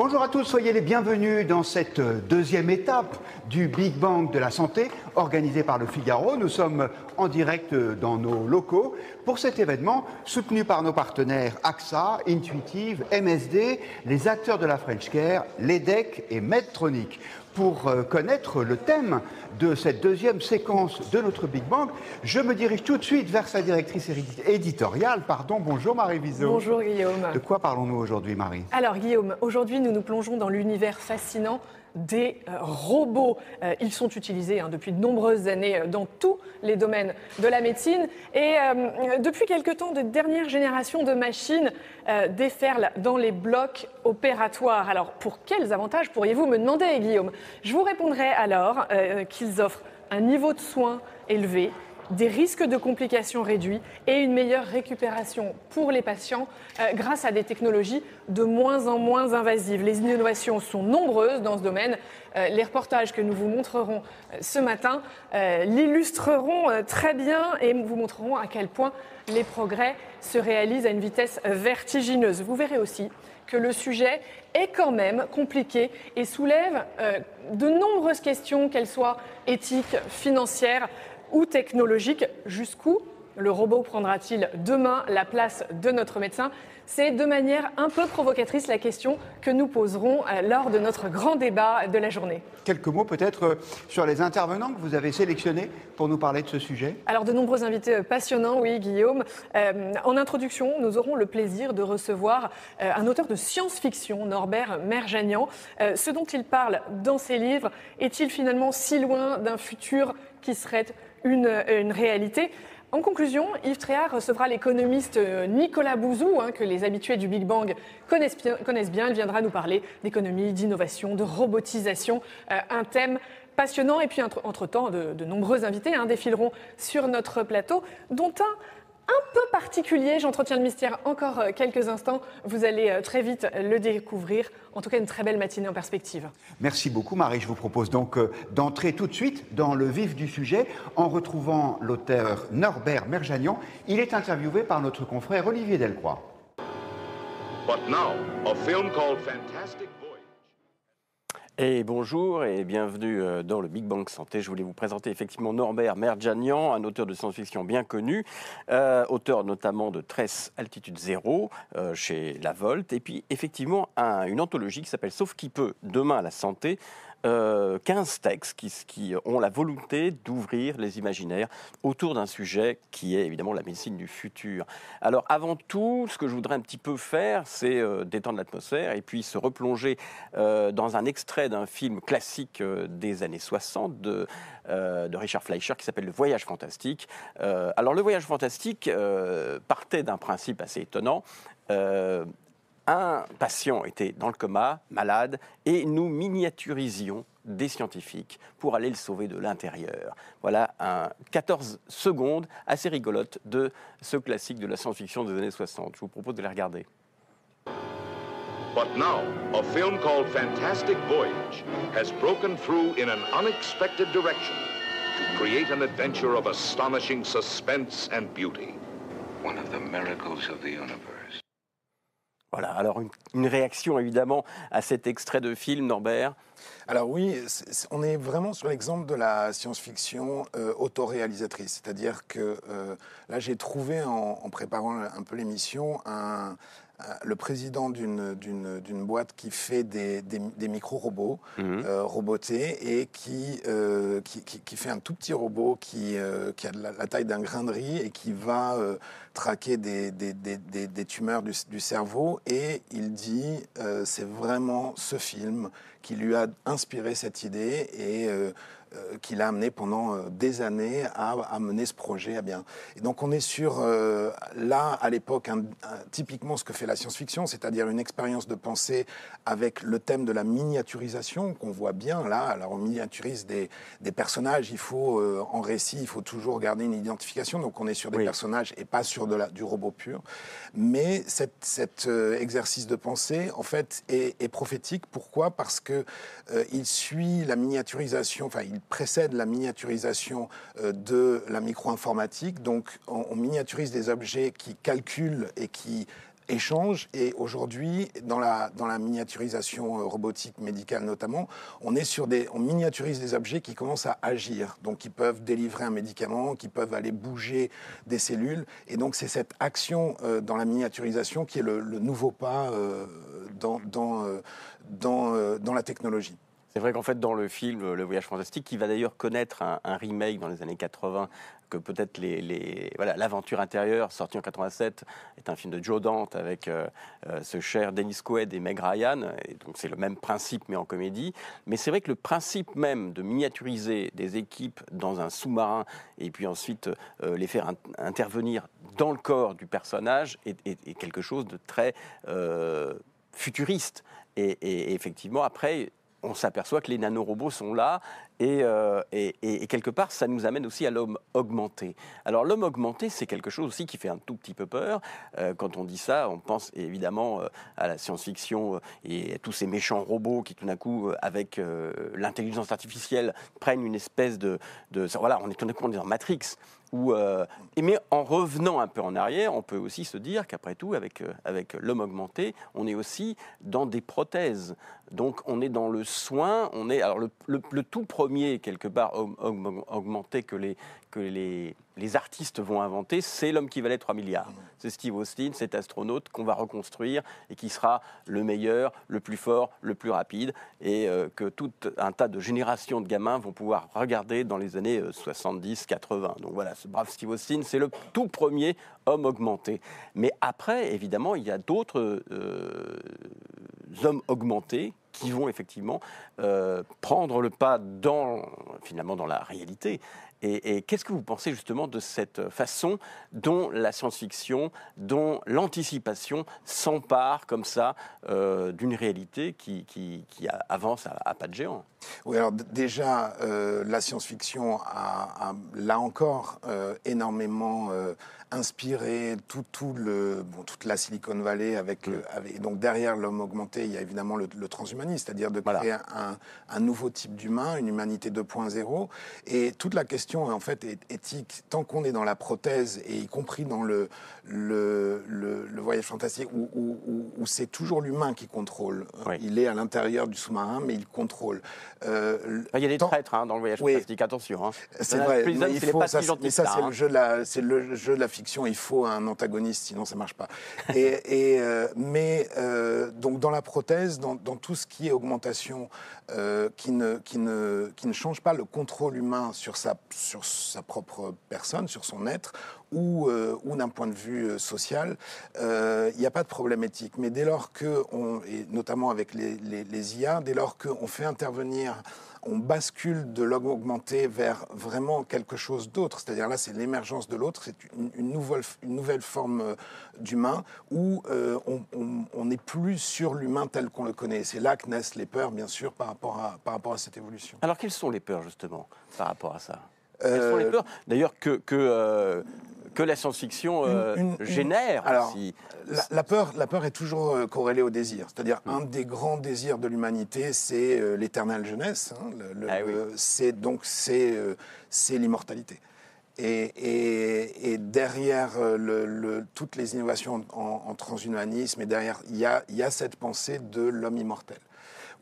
Bonjour à tous, soyez les bienvenus dans cette deuxième étape du Big Bang de la santé organisé par Le Figaro. Nous sommes en direct dans nos locaux pour cet événement soutenu par nos partenaires AXA, Intuitive, MSD, les acteurs de la French Care, l'EDEC et Medtronic. Pour connaître le thème de cette deuxième séquence de notre Big Bang, je me dirige tout de suite vers sa directrice éditoriale. Bonjour Marie Viseau. Bonjour Guillaume. De quoi parlons-nous aujourd'hui, Marie? Alors Guillaume, aujourd'hui nous nous plongeons dans l'univers fascinant des robots. Ils sont utilisés depuis de nombreuses années dans tous les domaines de la médecine. Et depuis quelque temps, de dernière génération de machines déferlent dans les blocs opératoires. Alors pour quels avantages pourriez-vous me demander, Guillaume? Je vous répondrai alors qu'ils offrent un niveau de soins élevé, des risques de complications réduits et une meilleure récupération pour les patients grâce à des technologies de moins en moins invasives. Les innovations sont nombreuses dans ce domaine. Les reportages que nous vous montrerons ce matin l'illustreront très bien et vous montreront à quel point les progrès se réalisent à une vitesse vertigineuse. Vous verrez aussi que le sujet est quand même compliqué et soulève de nombreuses questions, qu'elles soient éthiques, financières ou technologique. Jusqu'où le robot prendra-t-il demain la place de notre médecin? C'est de manière un peu provocatrice la question que nous poserons lors de notre grand débat de la journée. Quelques mots peut-être sur les intervenants que vous avez sélectionnés pour nous parler de ce sujet. Alors de nombreux invités passionnants, oui Guillaume. En introduction, nous aurons le plaisir de recevoir un auteur de science-fiction, Norbert Merjanian. Ce dont il parle dans ses livres est-il finalement si loin d'un futur qui serait une réalité? En conclusion, Yves Tréhard recevra l'économiste Nicolas Bouzou, que les habitués du Big Bang connaissent bien. Il viendra nous parler d'économie, d'innovation, de robotisation, un thème passionnant. Et puis, entre-temps, de nombreux invités défileront sur notre plateau, dont un peu particulier. J'entretiens le mystère encore quelques instants. Vous allez très vite le découvrir. En tout cas, une très belle matinée en perspective. Merci beaucoup, Marie. Je vous propose donc d'entrer tout de suite dans le vif du sujet en retrouvant l'auteur Norbert Merjanian. Il est interviewé par notre confrère Olivier Delcroix. But now, a film called Fantastic Voyage. Et bonjour et bienvenue dans le Big Bang Santé. Je voulais vous présenter effectivement Norbert Merjanian, un auteur de science-fiction bien connu, auteur notamment de Tresse Altitude Zéro chez La Volte, et puis effectivement une anthologie qui s'appelle Sauf qui peut, demain à la santé. 15 textes qui ont la volonté d'ouvrir les imaginaires autour d'un sujet qui est évidemment la médecine du futur. Alors avant tout, ce que je voudrais un petit peu faire, c'est détendre l'atmosphère et puis se replonger dans un extrait d'un film classique des années 60 de Richard Fleischer qui s'appelle Le Voyage fantastique. Alors le Voyage fantastique partait d'un principe assez étonnant. Un patient était dans le coma, malade, et nous miniaturisions des scientifiques pour aller le sauver de l'intérieur. Voilà 14 secondes assez rigolotes de ce classique de la science-fiction des années 60. Je vous propose de les regarder. But now, a film called Fantastic Voyage has broken through in an unexpected direction to create an adventure of astonishing suspense and beauty. One of the miracles of the universe. Voilà, alors une réaction évidemment à cet extrait de film, Norbert? Alors oui, on est vraiment sur l'exemple de la science-fiction autoréalisatrice. C'est-à-dire que là, j'ai trouvé en préparant un peu l'émission le président d'une boîte qui fait des micro-robots robotés et qui fait un tout petit robot qui a la taille d'un grain de riz et qui va traquer des tumeurs du cerveau. Et il dit c'est vraiment ce film qui lui a inspiré cette idée et qui l'a amené pendant des années à mener ce projet à bien. Et donc on est sur, là, à l'époque, typiquement ce que fait la science-fiction, c'est-à-dire une expérience de pensée avec le thème de la miniaturisation, qu'on voit bien là. Alors on miniaturise des personnages, en récit, il faut toujours garder une identification, donc on est sur des personnages et pas sur du robot pur. Mais cet exercice de pensée, en fait, est prophétique. Pourquoi ? Parce que il suit la miniaturisation, enfin, il précède la miniaturisation de la micro-informatique. Donc, on miniaturise des objets qui calculent et qui échange. Et aujourd'hui, dans la miniaturisation robotique médicale notamment, on miniaturise des objets qui commencent à agir. Donc, qui peuvent délivrer un médicament, qui peuvent aller bouger des cellules. Et donc, c'est cette action dans la miniaturisation qui est le nouveau pas dans la technologie. C'est vrai qu'en fait, dans le film Le Voyage fantastique, qui va d'ailleurs connaître un remake dans les années 80, que peut-être voilà, l'Aventure intérieure, sorti en 87, est un film de Joe Dante avec ce cher Dennis Quaid et Meg Ryan. Et donc c'est le même principe, mais en comédie. Mais c'est vrai que le principe même de miniaturiser des équipes dans un sous-marin et puis ensuite les faire intervenir dans le corps du personnage est quelque chose de très futuriste. Et effectivement, après, on s'aperçoit que les nanorobots sont là et quelque part, ça nous amène aussi à l'homme augmenté. Alors l'homme augmenté, c'est quelque chose aussi qui fait un tout petit peu peur. Quand on dit ça, on pense évidemment à la science-fiction et à tous ces méchants robots qui tout d'un coup, avec l'intelligence artificielle, prennent une espèce de voilà, on est tout d'un coup dans Matrix. Mais en revenant un peu en arrière, on peut aussi se dire qu'après tout, avec l'homme augmenté, on est aussi dans des prothèses. Donc on est dans le soin, alors le tout premier, quelque part, augmenté que les artistes vont inventer, c'est l'homme qui valait 3 milliards. C'est Steve Austin, cet astronaute qu'on va reconstruire et qui sera le meilleur, le plus fort, le plus rapide, et que tout un tas de générations de gamins vont pouvoir regarder dans les années 70-80. Donc voilà, ce brave Steve Austin, c'est le tout premier homme augmenté. Mais après, évidemment, il y a d'autres hommes augmentés qui vont effectivement prendre le pas finalement dans la réalité. Et qu'est-ce que vous pensez justement de cette façon dont la science-fiction, dont l'anticipation s'empare comme ça d'une réalité qui avance à pas de géant? Oui, alors déjà, la science-fiction a là encore énormément inspiré toute la Silicon Valley donc derrière l'homme augmenté, il y a évidemment le transhumanisme, c'est-à-dire de créer un nouveau type d'humain, une humanité 2.0. Et toute la question en fait est éthique. Tant qu'on est dans la prothèse, et y compris dans le voyage fantastique, où c'est toujours l'humain qui contrôle. Oui. Il est à l'intérieur du sous-marin, mais il contrôle. Il y a des traîtres dans le voyage fantastique, attention. C'est vrai, mais ça c'est le jeu de la fiction. Il faut un antagoniste, sinon ça marche pas. Donc dans la prothèse, dans tout ce qui est augmentation, qui ne change pas le contrôle humain sur sa propre personne, sur son être, ou d'un point de vue social, il n'y a pas de problème éthique. Mais dès lors et notamment avec les IA, dès lors qu'on fait intervenir, on bascule de l'homme augmenté vers vraiment quelque chose d'autre. C'est-à-dire là, c'est l'émergence de l'autre, c'est une nouvelle forme d'humain où on n'est plus sur l'humain tel qu'on le connaît. C'est là que naissent les peurs, bien sûr, par rapport à cette évolution. Alors, quelles sont les peurs, justement, par rapport à ça? Quelles sont les peurs, d'ailleurs, que la science-fiction génère? Alors, aussi. La peur est toujours corrélée au désir. C'est-à-dire, un des grands désirs de l'humanité, c'est l'éternelle jeunesse. C'est l'immortalité. Et derrière toutes les innovations en transhumanisme, et derrière, il y a cette pensée de l'homme immortel,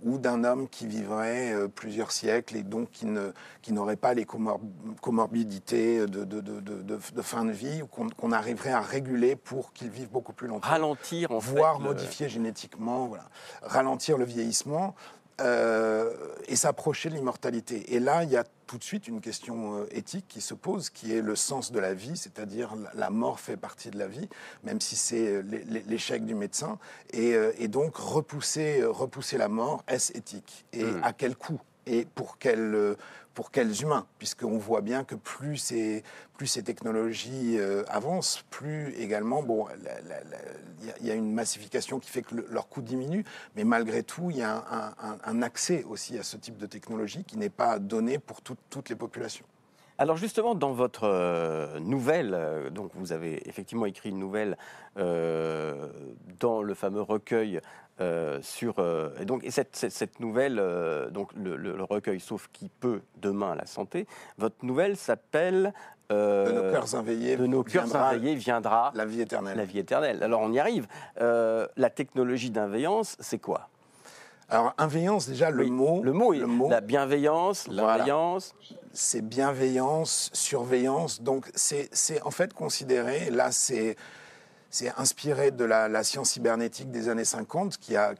ou d'un homme qui vivrait plusieurs siècles et donc qui n'aurait pas les comorbidités de fin de vie, ou qu'on arriverait à réguler pour qu'il vive beaucoup plus longtemps. Ralentir, voire modifier génétiquement, voilà. Ralentir le vieillissement et s'approcher de l'immortalité. Et là, il y a tout de suite une question éthique qui se pose, qui est le sens de la vie, c'est-à-dire la mort fait partie de la vie, même si c'est l'échec du médecin, et donc repousser la mort, est-ce éthique? Et à quel coût? Et pour quels humains? Puisqu'on voit bien que plus ces technologies avancent, plus également, il y a une massification qui fait que leur coût diminue, mais malgré tout, il y a un accès aussi à ce type de technologie qui n'est pas donné pour toutes les populations. Alors justement, dans votre nouvelle, donc vous avez effectivement écrit une nouvelle dans le fameux recueil et donc cette nouvelle, donc le recueil Sauf qui peut demain la santé, votre nouvelle s'appelle De nos cœurs inveillés, viendra la vie éternelle. La vie éternelle. Alors on y arrive. La technologie d'inveillance, c'est quoi? Alors, inveillance, déjà, le mot, la bienveillance, l'inveillance. C'est bienveillance, surveillance. Donc, c'est en fait considéré, là, c'est inspiré de la science cybernétique des années 50 qui a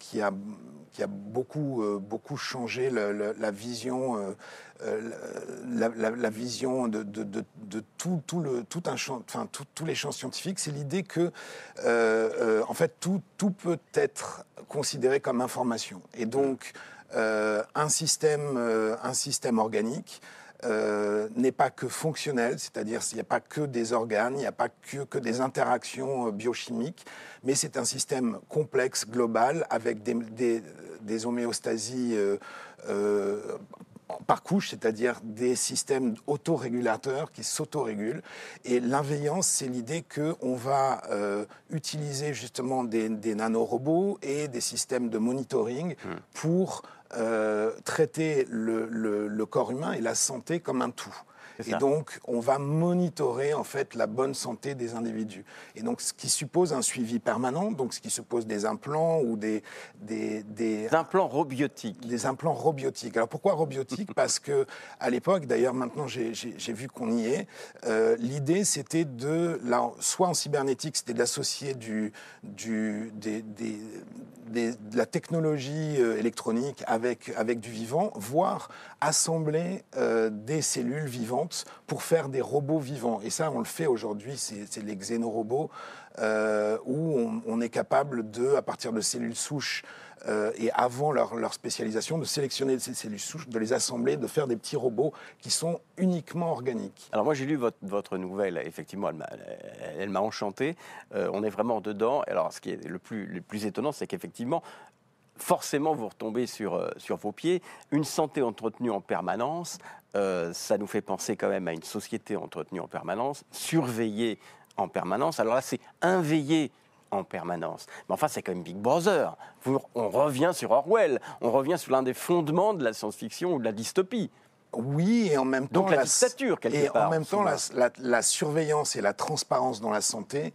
beaucoup changé la vision, la vision de tous les champs scientifiques. C'est l'idée que, en fait, tout peut être considéré comme information. Et donc, un système organique n'est pas que fonctionnel, c'est-à-dire qu'il n'y a pas que des organes, il n'y a pas que des interactions biochimiques, mais c'est un système complexe, global, avec des homéostasies par couche, c'est-à-dire des systèmes autorégulateurs qui s'autorégulent. Et l'inveillance, c'est l'idée qu'on va utiliser justement des nanorobots et des systèmes de monitoring pour traiter le corps humain et la santé comme un tout. Et donc, on va monitorer en fait la bonne santé des individus. Et donc, ce qui suppose un suivi permanent, donc ce qui suppose des implants ou des implants robiotiques. Des implants robiotiques. Alors pourquoi robiotiques? Parce que à l'époque, d'ailleurs maintenant j'ai vu qu'on y est. L'idée c'était soit en cybernétique, c'était d'associer de la technologie électronique avec du vivant, voire assembler des cellules vivantes pour faire des robots vivants. Et ça, on le fait aujourd'hui, c'est les xénorobots, où on est capable à partir de cellules souches, et avant leur spécialisation, de sélectionner ces cellules souches, de les assembler, de faire des petits robots qui sont uniquement organiques. Alors moi j'ai lu votre nouvelle, effectivement elle m'a enchanté, on est vraiment dedans. Alors ce qui est le plus étonnant, c'est qu'effectivement, forcément vous retombez sur vos pieds, une santé entretenue en permanence, ça nous fait penser quand même à une société entretenue en permanence, surveillée en permanence. Alors là c'est inveillée en permanence. Mais enfin, c'est quand même Big Brother. On revient sur Orwell, on revient sur l'un des fondements de la science-fiction ou de la dystopie. Oui, et en même temps... Donc la dictature, quelque part. Et en même temps, la surveillance et la transparence dans la santé,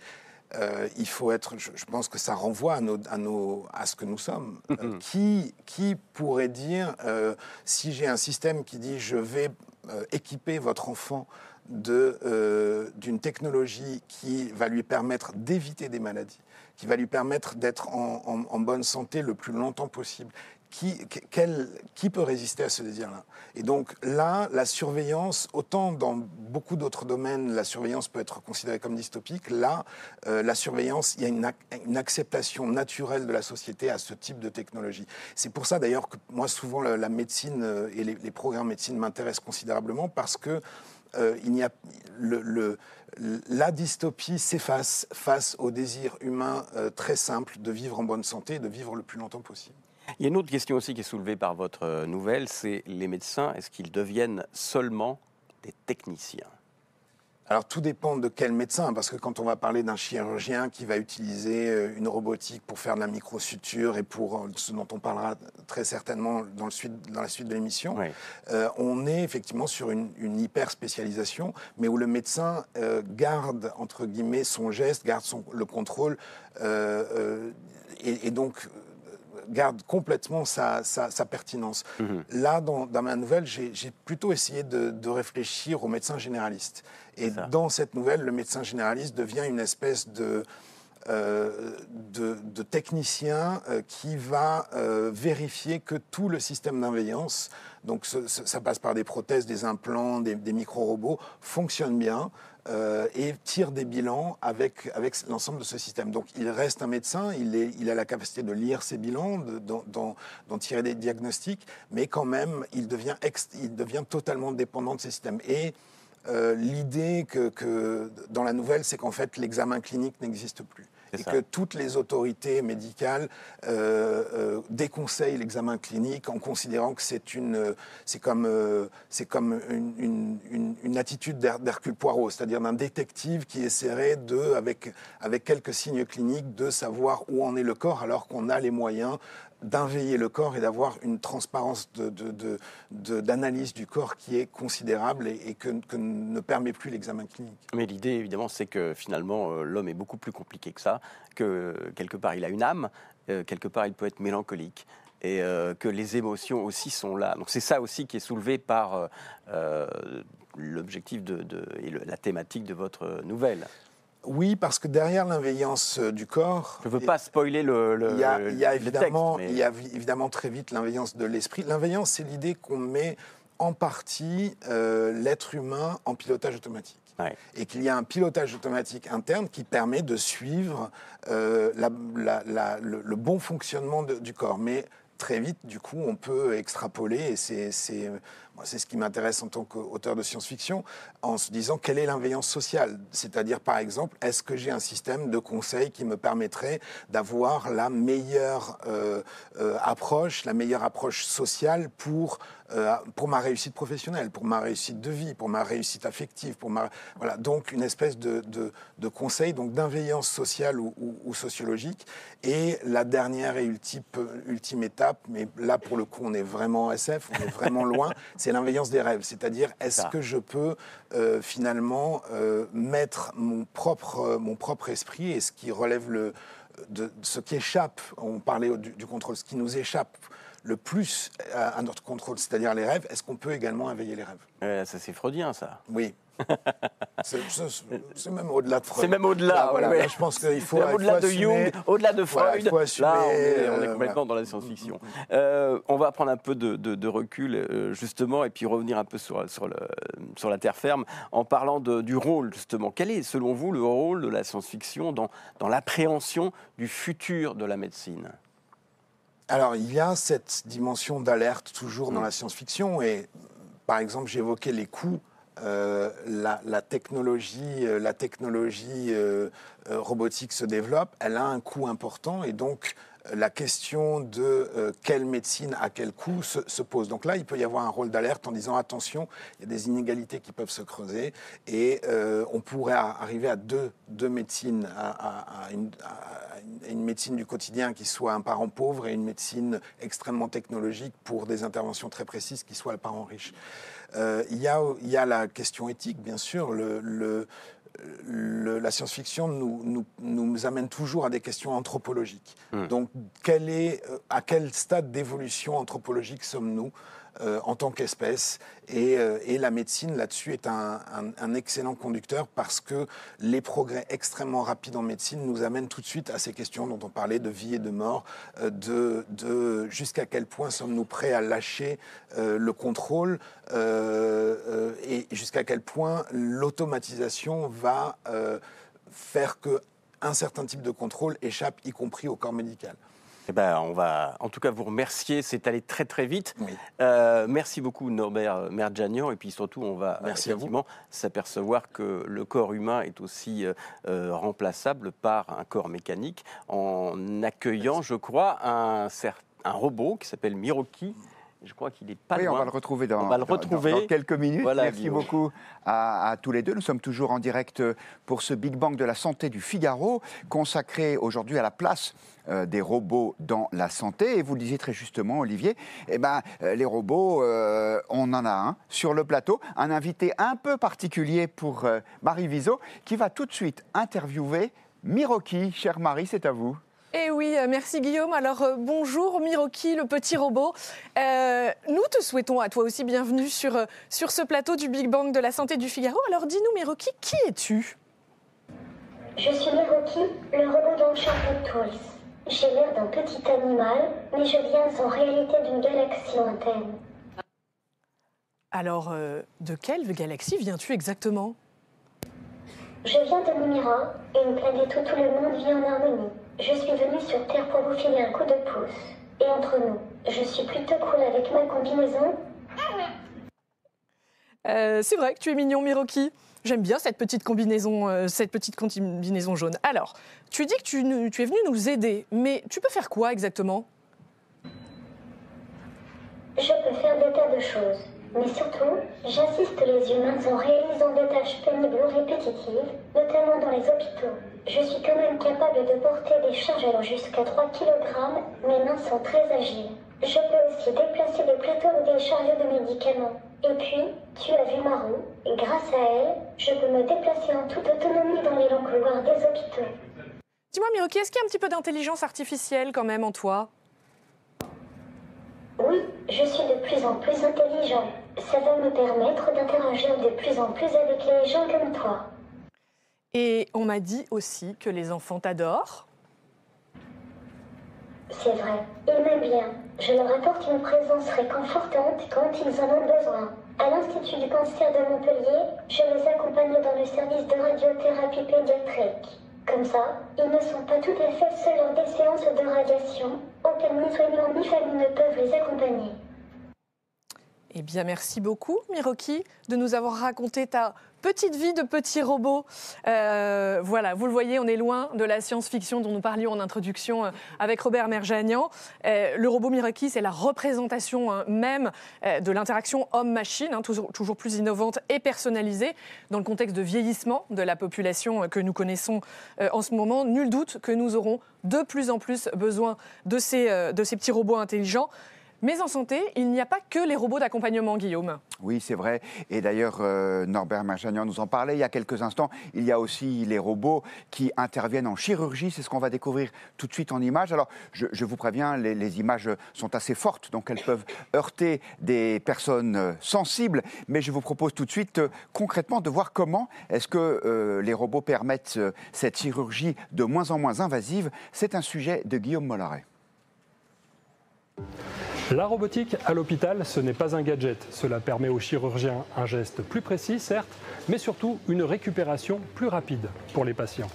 il faut être... Je pense que ça renvoie à ce que nous sommes. Qui pourrait dire, si j'ai un système qui dit « je vais équiper votre enfant » d'une technologie qui va lui permettre d'éviter des maladies, qui va lui permettre d'être en bonne santé le plus longtemps possible. Qui peut résister à ce désir-là? Et donc là, la surveillance, autant dans beaucoup d'autres domaines, la surveillance peut être considérée comme dystopique, là, la surveillance, il y a une acceptation naturelle de la société à ce type de technologie. C'est pour ça d'ailleurs que moi, souvent, la médecine et les programmes médecine m'intéressent considérablement, parce que la dystopie s'efface face au désir humain très simple de vivre en bonne santé et de vivre le plus longtemps possible. Il y a une autre question aussi qui est soulevée par votre nouvelle, c'est les médecins, est-ce qu'ils deviennent seulement des techniciens? Alors tout dépend de quel médecin, parce que quand on va parler d'un chirurgien qui va utiliser une robotique pour faire de la microsuture et pour ce dont on parlera très certainement dans la suite de l'émission, oui. On est effectivement sur une hyper spécialisation, mais où le médecin garde entre guillemets son geste, garde le contrôle et donc garde complètement sa pertinence. Là, dans ma nouvelle, j'ai plutôt essayé de réfléchir au médecin généraliste. Et dans cette nouvelle, le médecin généraliste devient une espèce de technicien qui va vérifier que tout le système d'inveillance, donc ça passe par des prothèses, des implants, des micro-robots, fonctionne bien. Et tire des bilans avec l'ensemble de ce système. Donc il reste un médecin, il a la capacité de lire ces bilans, d'en tirer des diagnostics, mais quand même il devient totalement dépendant de ces systèmes. Et l'idée que dans la nouvelle, c'est qu'en fait l'examen clinique n'existe plus. et que toutes les autorités médicales déconseillent l'examen clinique en considérant que c'est comme une attitude d'Hercule Poirot, c'est-à-dire d'un détective qui essaierait avec quelques signes cliniques de savoir où en est le corps, alors qu'on a les moyens d'inveiller le corps et d'avoir une transparence d'analyse du corps qui est considérable et que ne permet plus l'examen clinique. Mais l'idée, évidemment, c'est que finalement, l'homme est beaucoup plus compliqué que ça, que quelque part, il a une âme, quelque part, il peut être mélancolique, et que les émotions aussi sont là. Donc c'est ça aussi qui est soulevé par l'objectif et la thématique de votre nouvelle. Oui, parce que derrière l'inveillance du corps... Je ne veux pas spoiler le texte. Il y a évidemment très vite l'inveillance de l'esprit. L'inveillance, c'est l'idée qu'on met en partie l'être humain en pilotage automatique. Ouais. Et qu'il y a un pilotage automatique interne qui permet de suivre le bon fonctionnement du corps. Mais très vite, du coup, on peut extrapoler, et c'est ce qui m'intéresse en tant qu'auteur de science-fiction, en se disant quelle est l'inveillance sociale. C'est-à-dire, par exemple, est-ce que j'ai un système de conseil qui me permettrait d'avoir la meilleure approche sociale pour ma réussite professionnelle, pour ma réussite de vie, pour ma réussite affective, voilà, donc une espèce de conseil, donc d'inveillance sociale ou sociologique. Et la dernière et ultime étape, mais là pour le coup on est vraiment en SF, on est vraiment loin, c'est l'inveillance des rêves. C'est-à-dire, est-ce que je peux finalement mettre mon propre esprit et ce qui relève de ce qui échappe, on parlait du contrôle, ce qui nous échappe le plus à notre contrôle, c'est-à-dire les rêves, est-ce qu'on peut également éveiller les rêves ? Ça, c'est freudien, ça. Oui. C'est même au-delà de Freud. C'est même au-delà. Voilà, ouais. là, je pense qu'il faut. Au-delà de Jung, au-delà de Freud. Il faut assumer, là, on est complètement dans la science-fiction. On va prendre un peu de recul, justement, et puis revenir un peu sur la terre ferme, en parlant du rôle, justement. Quel est, selon vous, le rôle de la science-fiction dans l'appréhension du futur de la médecine ? Alors, il y a cette dimension d'alerte toujours dans la science-fiction. Et, par exemple, j'évoquais les coûts. La technologie robotique se développe, elle a un coût important et donc la question de quelle médecine à quel coût se pose. Donc là, il peut y avoir un rôle d'alerte en disant attention, il y a des inégalités qui peuvent se creuser et on pourrait arriver à deux médecines, à une médecine du quotidien qui soit un parent pauvre et une médecine extrêmement technologique pour des interventions très précises qui soit le parent riche. Il y a la question éthique, bien sûr. La science-fiction nous amène toujours à des questions anthropologiques. Donc, à quel stade d'évolution anthropologique sommes-nous en tant qu'espèce et la médecine, là-dessus, est un excellent conducteur parce que les progrès extrêmement rapides en médecine nous amènent tout de suite à ces questions dont on parlait de vie et de mort, jusqu'à quel point sommes-nous prêts à lâcher le contrôle et jusqu'à quel point l'automatisation va faire qu'un certain type de contrôle échappe, y compris au corps médical. Eh ben, on va en tout cas vous remercier, c'est allé très très vite. Oui. Merci beaucoup Norbert Merdjanian et puis surtout on va effectivement s'apercevoir que le corps humain est aussi remplaçable par un corps mécanique en accueillant, je crois, un robot qui s'appelle Miroki. Je crois qu'il n'est pas loin. On va le retrouver dans quelques minutes. Voilà, merci beaucoup à tous les deux. Nous sommes toujours en direct pour ce Big Bang de la santé du Figaro, consacré aujourd'hui à la place des robots dans la santé. Et vous le disiez très justement, Olivier, les robots, on en a un sur le plateau. Un invité un peu particulier pour Marie Viseau, qui va tout de suite interviewer Miroki. Chère Marie, c'est à vous. Eh oui, merci Guillaume. Alors bonjour Miroki, le petit robot. Nous te souhaitons à toi aussi bienvenue sur ce plateau du Big Bang de la santé du Figaro. Alors dis-nous Miroki, qui es-tu ? Je suis Miroki, le robot d'Enchanted Toys. J'ai l'air d'un petit animal, mais je viens en réalité d'une galaxie lointaine. Alors, de quelle galaxie viens-tu exactement ? Je viens de Numira, une planète où tout le monde vit en harmonie. Je suis venue sur Terre pour vous filer un coup de pouce. Et entre nous, je suis plutôt cool avec ma combinaison. C'est vrai que tu es mignon, Miroki. J'aime bien cette petite combinaison jaune. Alors, tu dis que tu es venu nous aider, mais tu peux faire quoi exactement ? Je peux faire des tas de choses, mais surtout, j'assiste les humains en réalisant des tâches pénibles ou répétitives, notamment dans les hôpitaux. Je suis quand même capable de porter des charges allant jusqu'à 3 kg, mes mains sont très agiles. Je peux aussi déplacer des plateaux ou des chariots de médicaments. Et puis, tu as vu ma roue, et grâce à elle, je peux me déplacer en toute autonomie dans les longs couloirs des hôpitaux. Dis-moi Miroki, est-ce qu'il y a un petit peu d'intelligence artificielle quand même en toi ? Oui, je suis de plus en plus intelligent. Ça va me permettre d'interagir de plus en plus avec les gens comme toi. Et on m'a dit aussi que les enfants t'adorent. C'est vrai, ils m'aiment bien. Je leur apporte une présence réconfortante quand ils en ont besoin. À l'Institut du cancer de Montpellier, je les accompagne dans le service de radiothérapie pédiatrique. Comme ça, ils ne sont pas tout à fait seuls lors des séances de radiation, auxquelles ni soignants ni famille ne peuvent les accompagner. Eh bien, merci beaucoup, Miroki, de nous avoir raconté ta petite vie de petit robot. Voilà, vous le voyez, on est loin de la science-fiction dont nous parlions en introduction avec Robert Merjanian. Le robot Miroki, c'est la représentation même de l'interaction homme-machine, toujours plus innovante et personnalisée dans le contexte de vieillissement de la population que nous connaissons en ce moment. Nul doute que nous aurons de plus en plus besoin de ces petits robots intelligents. Mais en santé, il n'y a pas que les robots d'accompagnement, Guillaume. Oui, c'est vrai. Et d'ailleurs, Norbert Merjanian nous en parlait il y a quelques instants. Il y a aussi les robots qui interviennent en chirurgie. C'est ce qu'on va découvrir tout de suite en images. Alors, je vous préviens, les images sont assez fortes, donc elles peuvent heurter des personnes sensibles. Mais je vous propose tout de suite, concrètement, de voir comment est-ce que les robots permettent cette chirurgie de moins en moins invasive. C'est un sujet de Guillaume Mollaret. La robotique à l'hôpital, ce n'est pas un gadget. Cela permet aux chirurgiens un geste plus précis, certes, mais surtout une récupération plus rapide pour les patients.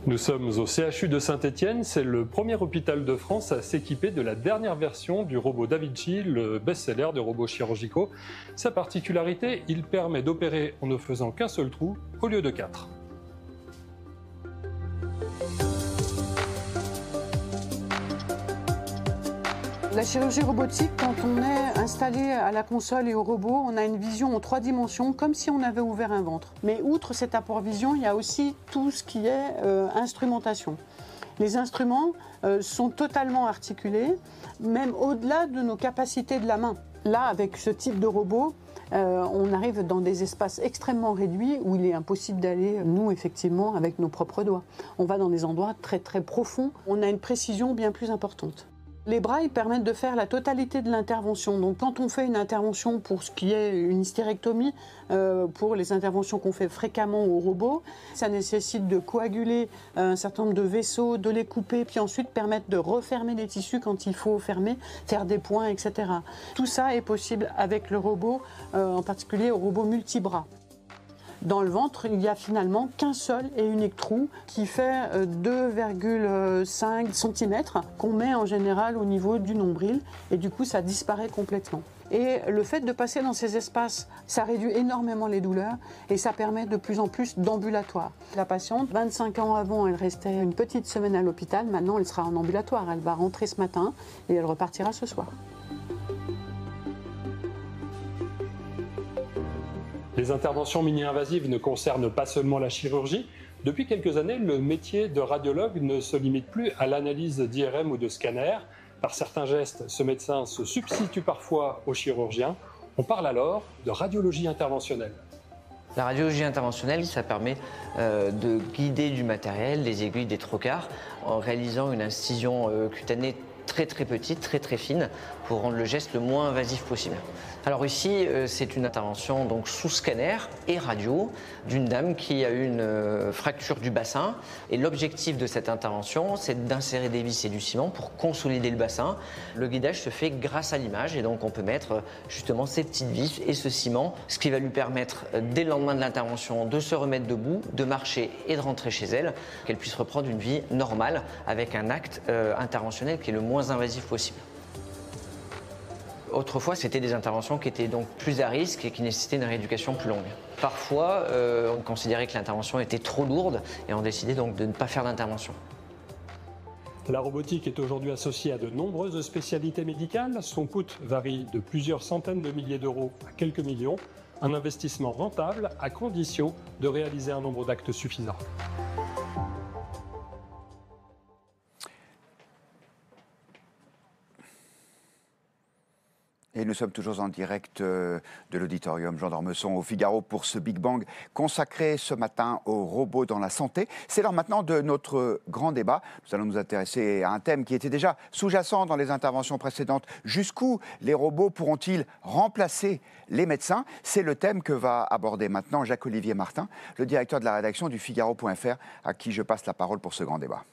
Nous sommes au CHU de Saint-Étienne. C'est le premier hôpital de France à s'équiper de la dernière version du robot Da Vinci, le best-seller des robots chirurgicaux. Sa particularité, il permet d'opérer en ne faisant qu'un seul trou au lieu de 4. La chirurgie robotique, quand on est installé à la console et au robot, on a une vision en 3 dimensions, comme si on avait ouvert un ventre. Mais outre cet apport vision, il y a aussi tout ce qui est instrumentation. Les instruments sont totalement articulés, même au-delà de nos capacités de la main. Là, avec ce type de robot, on arrive dans des espaces extrêmement réduits où il est impossible d'aller, nous, effectivement, avec nos propres doigts. On va dans des endroits très, très profonds. On a une précision bien plus importante. Les bras, ils permettent de faire la totalité de l'intervention. Donc quand on fait une intervention pour ce qui est une hystérectomie, pour les interventions qu'on fait fréquemment au robot, ça nécessite de coaguler un certain nombre de vaisseaux, de les couper, puis ensuite permettre de refermer les tissus quand il faut fermer, faire des points, etc. Tout ça est possible avec le robot, en particulier au robot multibras. Dans le ventre, il n'y a finalement qu'un seul et unique trou qui fait 2,5 cm qu'on met en général au niveau du nombril et du coup ça disparaît complètement. Et le fait de passer dans ces espaces, ça réduit énormément les douleurs et ça permet de plus en plus d'ambulatoire. La patiente, 25 ans avant, elle restait une petite semaine à l'hôpital, maintenant elle sera en ambulatoire. Elle va rentrer ce matin et elle repartira ce soir. Les interventions mini-invasives ne concernent pas seulement la chirurgie. Depuis quelques années, le métier de radiologue ne se limite plus à l'analyse d'IRM ou de scanner. Par certains gestes, ce médecin se substitue parfois au chirurgien. On parle alors de radiologie interventionnelle. La radiologie interventionnelle, ça permet de guider du matériel, des aiguilles, des trocars, en réalisant une incision cutanée très petite, très fine, pour rendre le geste le moins invasif possible. Alors ici, c'est une intervention donc sous scanner et radio d'une dame qui a eu une fracture du bassin. Et l'objectif de cette intervention, c'est d'insérer des vis et du ciment pour consolider le bassin. Le guidage se fait grâce à l'image et donc on peut mettre justement ces petites vis et ce ciment, ce qui va lui permettre dès le lendemain de l'intervention de se remettre debout, de marcher et de rentrer chez elle, qu'elle puisse reprendre une vie normale avec un acte interventionnel qui est le moins invasif possible. Autrefois, c'était des interventions qui étaient donc plus à risque et qui nécessitaient une rééducation plus longue. Parfois, on considérait que l'intervention était trop lourde et on décidait donc de ne pas faire d'intervention. La robotique est aujourd'hui associée à de nombreuses spécialités médicales. Son coût varie de plusieurs centaines de milliers d'euros à quelques millions. Un investissement rentable à condition de réaliser un nombre d'actes suffisant. Et nous sommes toujours en direct de l'auditorium Jean d'Ormesson au Figaro pour ce Big Bang consacré ce matin aux robots dans la santé. C'est l'heure maintenant de notre grand débat. Nous allons nous intéresser à un thème qui était déjà sous-jacent dans les interventions précédentes. Jusqu'où les robots pourront-ils remplacer les médecins? C'est le thème que va aborder maintenant Jacques-Olivier Martin, le directeur de la rédaction du Figaro.fr, à qui je passe la parole pour ce grand débat.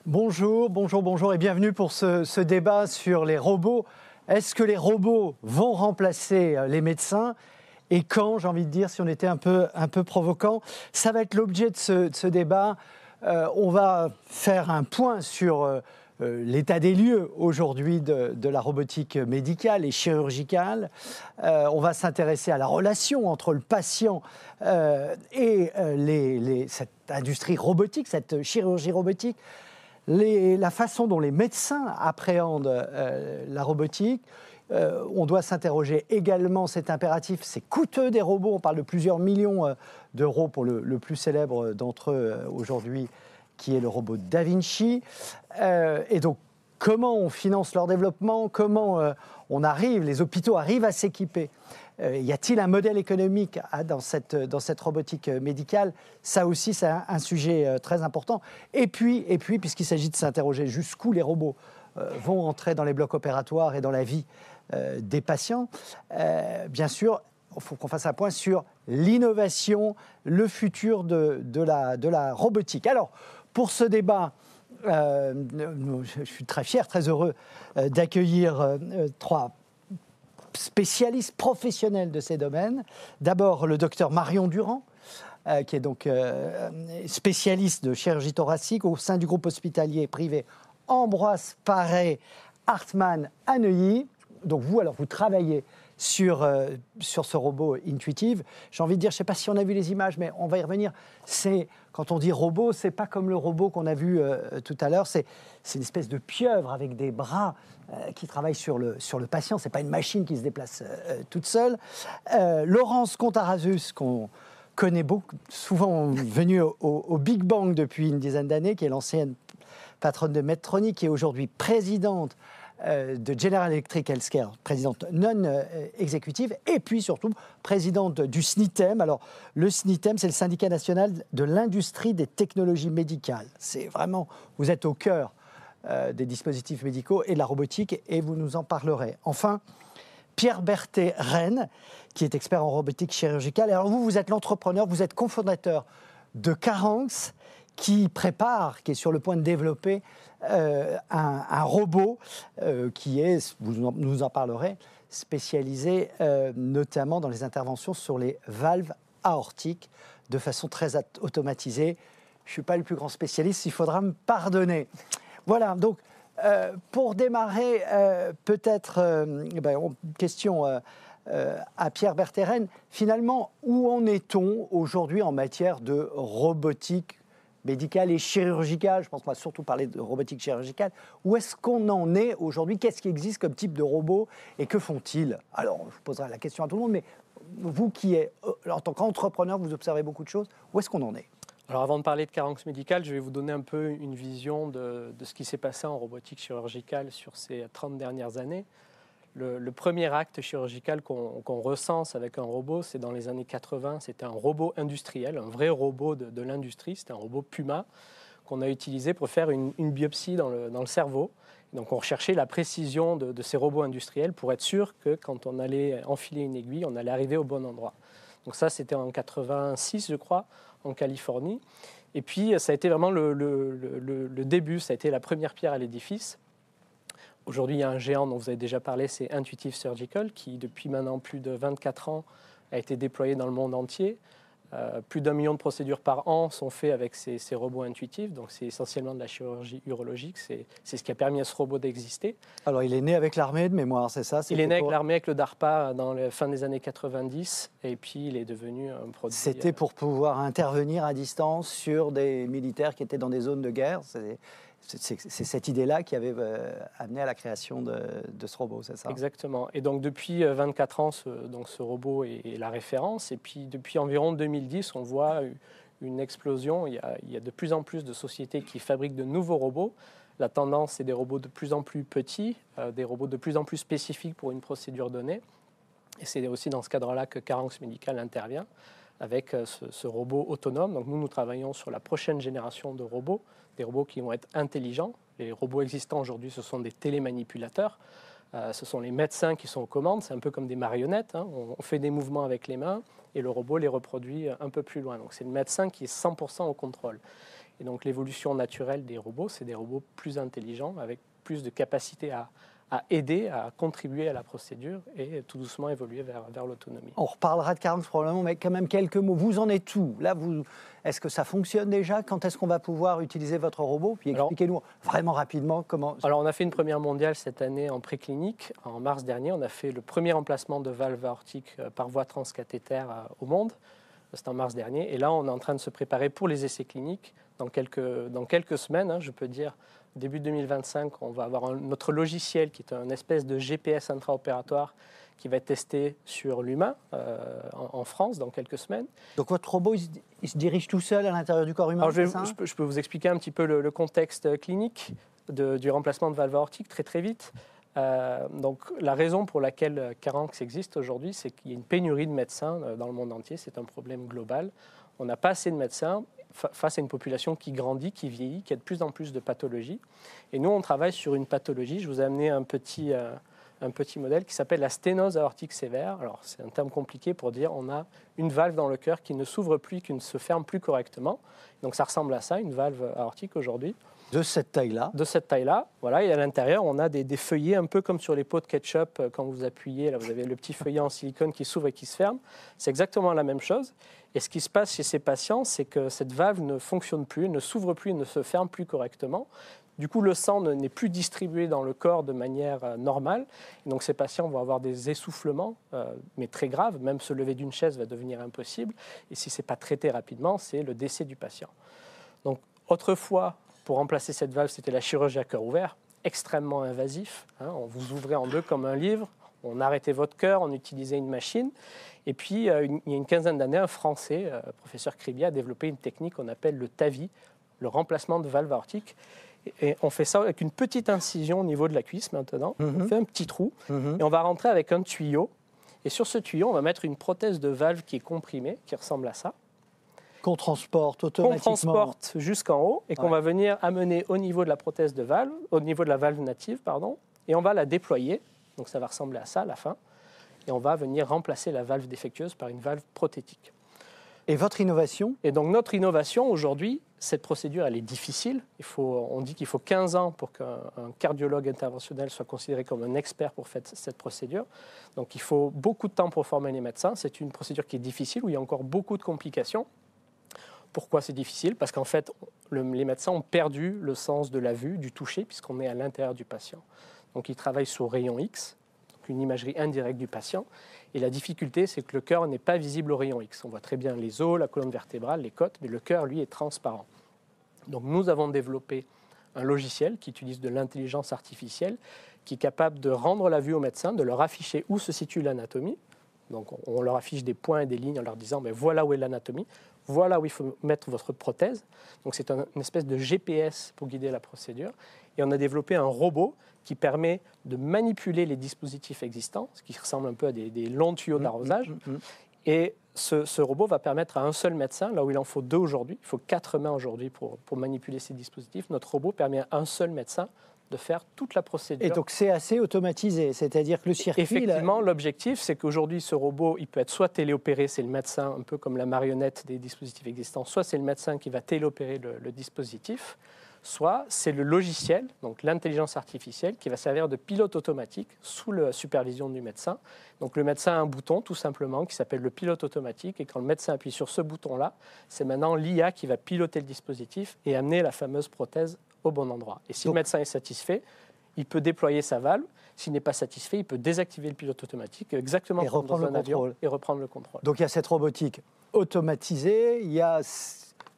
Bonjour et bienvenue pour ce débat sur les robots. Est-ce que les robots vont remplacer les médecins? Et quand, j'ai envie de dire, si on était un peu provoquant, ça va être l'objet de ce débat. On va faire un point sur l'état des lieux aujourd'hui de la robotique médicale et chirurgicale. On va s'intéresser à la relation entre le patient et cette industrie robotique, cette chirurgie robotique. La façon dont les médecins appréhendent la robotique. On doit s'interroger également, c'est impératif, c'est coûteux des robots. On parle de plusieurs millions d'euros pour le plus célèbre d'entre eux aujourd'hui, qui est le robot Da Vinci. Et donc, comment on finance leur développement? Comment les hôpitaux arrivent à s'équiper? Y a-t-il un modèle économique dans cette robotique médicale? Ça aussi, c'est un sujet très important. Et puis puisqu'il s'agit de s'interroger jusqu'où les robots vont entrer dans les blocs opératoires et dans la vie des patients, bien sûr, il faut qu'on fasse un point sur l'innovation, le futur de la robotique. Alors, pour ce débat, je suis très fier, très heureux d'accueillir trois spécialiste professionnel de ces domaines. D'abord, le docteur Marion Durand, qui est donc spécialiste de chirurgie thoracique au sein du groupe hospitalier privé Ambroise Paré Hartmann à Neuilly. Donc vous travaillez sur ce robot Intuitive. J'ai envie de dire, je ne sais pas si on a vu les images, mais on va y revenir. Quand on dit robot, ce n'est pas comme le robot qu'on a vu tout à l'heure. C'est une espèce de pieuvre avec des bras qui travaille sur le patient. Ce n'est pas une machine qui se déplace toute seule. Laurence Contarazus, qu'on connaît souvent venue au Big Bang depuis une dizaine d'années, qui est l'ancienne patronne de Medtronic, qui est aujourd'hui présidente de General Electric Healthcare, présidente non exécutive, et puis surtout présidente du SNITEM. Alors, le SNITEM, c'est le syndicat national de l'industrie des technologies médicales. C'est vraiment, vous êtes au cœur des dispositifs médicaux et de la robotique, et vous nous en parlerez. Enfin, Pierre Berthet-Rennes, qui est expert en robotique chirurgicale. Alors vous êtes l'entrepreneur, vous êtes cofondateur de Caranx, qui est sur le point de développer un robot qui est, vous nous en parlerez, spécialisé notamment dans les interventions sur les valves aortiques de façon très automatisée. Je ne suis pas le plus grand spécialiste, il faudra me pardonner. Voilà, donc pour démarrer, peut-être question à Pierre Berthet-Rennes. Finalement, où en est-on aujourd'hui en matière de robotique médicale et chirurgicale? Je pense qu'on va surtout parler de robotique chirurgicale. Où est-ce qu'on en est aujourd'hui? Qu'est-ce qui existe comme type de robot et que font-ils? Alors, je poserai la question à tout le monde, mais vous qui êtes, en tant qu'entrepreneur, vous observez beaucoup de choses. Où est-ce qu'on en est? Alors avant de parler de Caranx Médical, je vais vous donner un peu une vision de ce qui s'est passé en robotique chirurgicale sur ces 30 dernières années. Le premier acte chirurgical qu'on recense avec un robot, c'est dans les années 80. C'était un robot industriel, un vrai robot de l'industrie. C'était un robot Puma qu'on a utilisé pour faire une biopsie dans le cerveau. Donc on recherchait la précision de ces robots industriels pour être sûr que quand on allait enfiler une aiguille, on allait arriver au bon endroit. Donc ça, c'était en 86, je crois, en Californie. Et puis, ça a été vraiment le début, ça a été la première pierre à l'édifice. Aujourd'hui, il y a un géant dont vous avez déjà parlé, c'est Intuitive Surgical, qui depuis maintenant plus de 24 ans a été déployé dans le monde entier. Plus d'1 million de procédures par an sont faites avec ces robots intuitifs, donc c'est essentiellement de la chirurgie urologique, c'est ce qui a permis à ce robot d'exister. Alors il est né avec l'armée de mémoire, c'est ça? Il est né avec l'armée, avec le DARPA dans la fin des années 90, et puis il est devenu un produit... C'était pour pouvoir intervenir à distance sur des militaires qui étaient dans des zones de guerre. C'est cette idée-là qui avait amené à la création de ce robot, c'est ça? Exactement. Et donc depuis 24 ans, ce robot est la référence. Et puis depuis environ 2010, on voit une explosion. Il y a de plus en plus de sociétés qui fabriquent de nouveaux robots. La tendance, c'est des robots de plus en plus petits, des robots de plus en plus spécifiques pour une procédure donnée. Et c'est aussi dans ce cadre-là que Caranx Medical intervient avec ce robot autonome. Donc nous travaillons sur la prochaine génération de robots, des robots qui vont être intelligents. Les robots existants aujourd'hui, ce sont des télémanipulateurs. Ce sont les médecins qui sont aux commandes. C'est un peu comme des marionnettes. Hein. On fait des mouvements avec les mains et le robot les reproduit un peu plus loin. Donc c'est le médecin qui est 100% au contrôle. Et donc l'évolution naturelle des robots, c'est des robots plus intelligents, avec plus de capacité à aider, à contribuer à la procédure et tout doucement évoluer vers l'autonomie. On reparlera de Caranx probablement, mais quand même quelques mots. Vous en êtes où? Là, est-ce que ça fonctionne déjà? Quand est-ce qu'on va pouvoir utiliser votre robot? Puis expliquez-nous vraiment rapidement comment... Alors on a fait une première mondiale cette année en préclinique. En mars dernier, on a fait le premier emplacement de valve aortique par voie transcathéter au monde. C'était en mars dernier. Et là, on est en train de se préparer pour les essais cliniques. Dans quelques semaines, hein, je peux dire, début 2025, on va avoir notre logiciel qui est un espèce de GPS intraopératoire qui va être testé sur l'humain en France dans quelques semaines. Donc votre robot, il se dirige tout seul à l'intérieur du corps humain? Alors, je peux vous expliquer un petit peu le contexte clinique du remplacement de valve aortique très vite. Donc la raison pour laquelle Caranx existe aujourd'hui, c'est qu'il y a une pénurie de médecins dans le monde entier. C'est un problème global. On n'a pas assez de médecins face à une population qui grandit, qui vieillit, qui a de plus en plus de pathologies. Et nous, on travaille sur une pathologie. Je vous ai amené un petit modèle qui s'appelle la sténose aortique sévère. Alors, c'est un terme compliqué pour dire on a une valve dans le cœur qui ne s'ouvre plus, qui ne se ferme plus correctement. Donc, ça ressemble à ça, une valve aortique aujourd'hui. De cette taille-là? De cette taille-là, voilà. Et à l'intérieur, on a des feuillets un peu comme sur les pots de ketchup. Quand vous appuyez, là, vous avez le petit feuillet en silicone qui s'ouvre et qui se ferme. C'est exactement la même chose. Et ce qui se passe chez ces patients, c'est que cette valve ne fonctionne plus, ne s'ouvre plus, ne se ferme plus correctement. Du coup, le sang n'est plus distribué dans le corps de manière normale. Et donc, ces patients vont avoir des essoufflements, mais très graves. Même se lever d'une chaise va devenir impossible. Et si ce n'est pas traité rapidement, c'est le décès du patient. Donc, autrefois, pour remplacer cette valve, c'était la chirurgie à cœur ouvert, extrêmement invasif. Hein, on vous ouvrait en deux comme un livre, on arrêtait votre cœur, on utilisait une machine. Et puis, il y a une quinzaine d'années, un Français, professeur Cribier, a développé une technique qu'on appelle le TAVI, le remplacement de valve aortique. Et on fait ça avec une petite incision au niveau de la cuisse maintenant. On fait un petit trou et on va rentrer avec un tuyau. Et sur ce tuyau, on va mettre une prothèse de valve qui est comprimée, qui ressemble à ça. Qu'on transporte automatiquement. Qu'on transporte jusqu'en haut et qu'on va venir amener au niveau de la prothèse de valve, au niveau de la valve native, pardon, et on va la déployer. Donc ça va ressembler à ça à la fin. Et on va venir remplacer la valve défectueuse par une valve prothétique. Et votre innovation? Et donc notre innovation aujourd'hui, cette procédure, elle est difficile. On dit qu'il faut 15 ans pour qu'un cardiologue interventionnel soit considéré comme un expert pour faire cette procédure. Donc il faut beaucoup de temps pour former les médecins. C'est une procédure qui est difficile, où il y a encore beaucoup de complications. Pourquoi c'est difficile? Parce qu'en fait, les médecins ont perdu le sens de la vue, du toucher, puisqu'on est à l'intérieur du patient. Donc ils travaillent sous rayon X, donc une imagerie indirecte du patient. Et la difficulté, c'est que le cœur n'est pas visible au rayon X. On voit très bien les os, la colonne vertébrale, les côtes, mais le cœur, lui, est transparent. Donc nous avons développé un logiciel qui utilise de l'intelligence artificielle, qui est capable de rendre la vue aux médecins, de leur afficher où se situe l'anatomie. Donc on leur affiche des points et des lignes en leur disant voilà où est l'anatomie, voilà où il faut mettre votre prothèse. Donc c'est une espèce de GPS pour guider la procédure. Et on a développé un robot qui permet de manipuler les dispositifs existants, ce qui ressemble un peu à des longs tuyaux d'arrosage. Et ce robot va permettre à un seul médecin, là où il en faut 2 aujourd'hui, il faut 4 mains aujourd'hui pour manipuler ces dispositifs. Notre robot permet à un seul médecin de faire toute la procédure. Et donc c'est assez automatisé, c'est-à-dire que le circuit... Effectivement, l'objectif, c'est qu'aujourd'hui, ce robot, il peut être soit téléopéré, c'est le médecin, un peu comme la marionnette des dispositifs existants, soit c'est le médecin qui va téléopérer le dispositif, soit c'est le logiciel, donc l'intelligence artificielle, qui va servir de pilote automatique sous la supervision du médecin. Donc le médecin a un bouton, tout simplement, qui s'appelle le pilote automatique, et quand le médecin appuie sur ce bouton-là, c'est maintenant l'IA qui va piloter le dispositif et amener la fameuse prothèse au bon endroit. Et si le médecin est satisfait, il peut déployer sa valve. S'il n'est pas satisfait, il peut désactiver le pilote automatique, exactement comme dans un avion, et reprendre le contrôle. Donc il y a cette robotique automatisée, il y a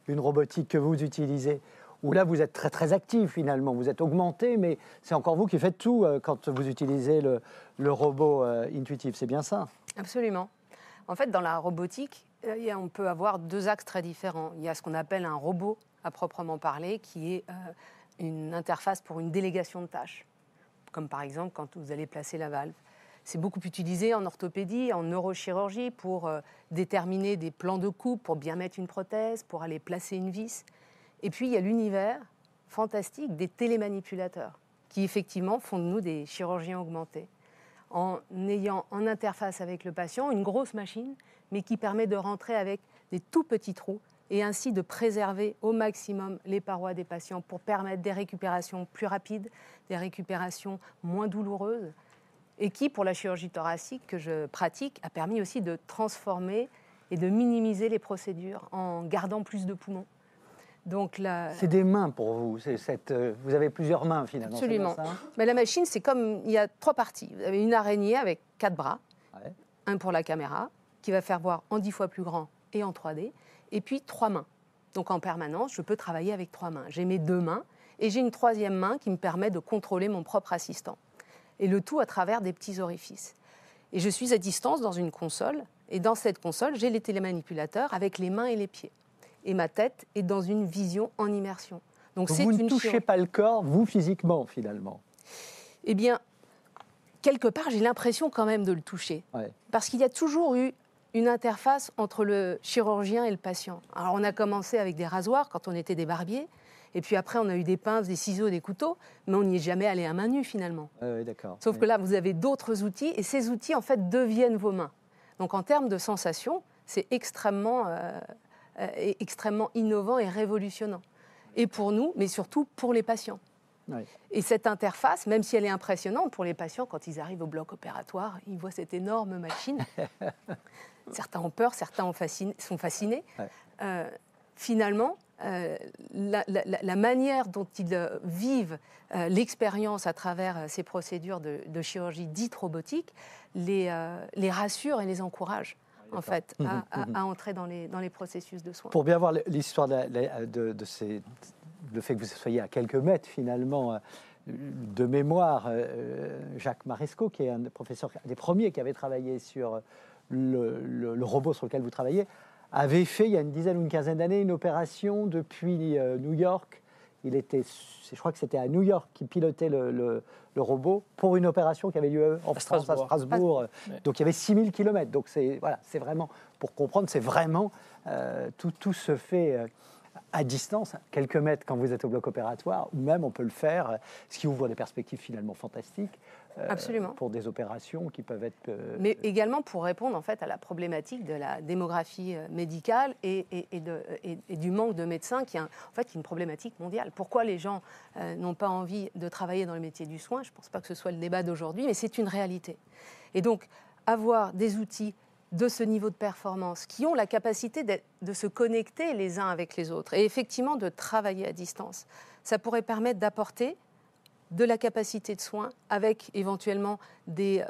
une robotique que vous utilisez, où là vous êtes très très actif finalement, vous êtes augmenté, mais c'est encore vous qui faites tout quand vous utilisez le robot intuitif, c'est bien ça? Absolument. En fait, dans la robotique, on peut avoir deux axes très différents. Il y a ce qu'on appelle un robot à proprement parler, qui est une interface pour une délégation de tâches, comme par exemple quand vous allez placer la valve. C'est beaucoup utilisé en orthopédie, en neurochirurgie, pour déterminer des plans de coupe, pour bien mettre une prothèse, pour aller placer une vis. Et puis, il y a l'univers fantastique des télémanipulateurs, qui effectivement font de nous des chirurgiens augmentés, en ayant en interface avec le patient une grosse machine, mais qui permet de rentrer avec des tout petits trous et ainsi de préserver au maximum les parois des patients pour permettre des récupérations plus rapides, des récupérations moins douloureuses, et qui, pour la chirurgie thoracique que je pratique, a permis aussi de transformer et de minimiser les procédures en gardant plus de poumons. Donc c'est des mains pour vous, vous avez plusieurs mains finalement. Absolument. Mais la machine, c'est comme, il y a trois parties. Vous avez une araignée avec 4 bras, un pour la caméra, qui va faire voir en 10 fois plus grand et en 3D, et puis 3 mains. Donc en permanence, je peux travailler avec 3 mains. J'ai mes 2 mains, et j'ai une 3e main qui me permet de contrôler mon propre assistant. Et le tout à travers des petits orifices. Et je suis à distance dans une console, et dans cette console, j'ai les télémanipulateurs avec les mains et les pieds. Et ma tête est dans une vision en immersion. Donc vous ne touchez pas le corps, vous, physiquement, finalement? Eh bien, quelque part, j'ai l'impression quand même de le toucher. Ouais. Parce qu'il y a toujours eu une interface entre le chirurgien et le patient. Alors, on a commencé avec des rasoirs quand on était des barbiers. Et puis après, on a eu des pinces, des ciseaux, des couteaux. Mais on n'y est jamais allé à main nue, finalement. D'accord. Sauf que là, vous avez d'autres outils. Et ces outils, en fait, deviennent vos mains. Donc, en termes de sensation, c'est extrêmement innovant et révolutionnant. Et pour nous, mais surtout pour les patients. Oui. Et cette interface, même si elle est impressionnante pour les patients, quand ils arrivent au bloc opératoire, ils voient cette énorme machine. Certains ont peur, certains sont fascinés. Ouais. Finalement, la manière dont ils vivent l'expérience à travers ces procédures de chirurgie dite robotique les rassure et les encourage. En fait, à entrer dans les processus de soins. Pour bien voir l'histoire de le fait que vous soyez à quelques mètres, finalement, de mémoire, Jacques Marescot, qui est un des premiers qui avait travaillé sur le robot sur lequel vous travaillez, avait fait, il y a une dizaine ou une quinzaine d'années, une opération depuis New York. Je crois que c'était à New York qu'il pilotait le robot pour une opération qui avait lieu en France, à Strasbourg. Donc il y avait 6000 km. Donc c'est vraiment, pour comprendre, c'est vraiment, tout se fait à distance, quelques mètres quand vous êtes au bloc opératoire, ou même on peut le faire, ce qui ouvre des perspectives finalement fantastiques. Absolument. Pour des opérations qui peuvent être... Mais également pour répondre en fait à la problématique de la démographie médicale et du manque de médecins qui est en fait une problématique mondiale. Pourquoi les gens n'ont pas envie de travailler dans le métier du soin? Je ne pense pas que ce soit le débat d'aujourd'hui, mais c'est une réalité. Et donc, avoir des outils de ce niveau de performance qui ont la capacité de se connecter les uns avec les autres et effectivement de travailler à distance, ça pourrait permettre d'apporter de la capacité de soins avec éventuellement des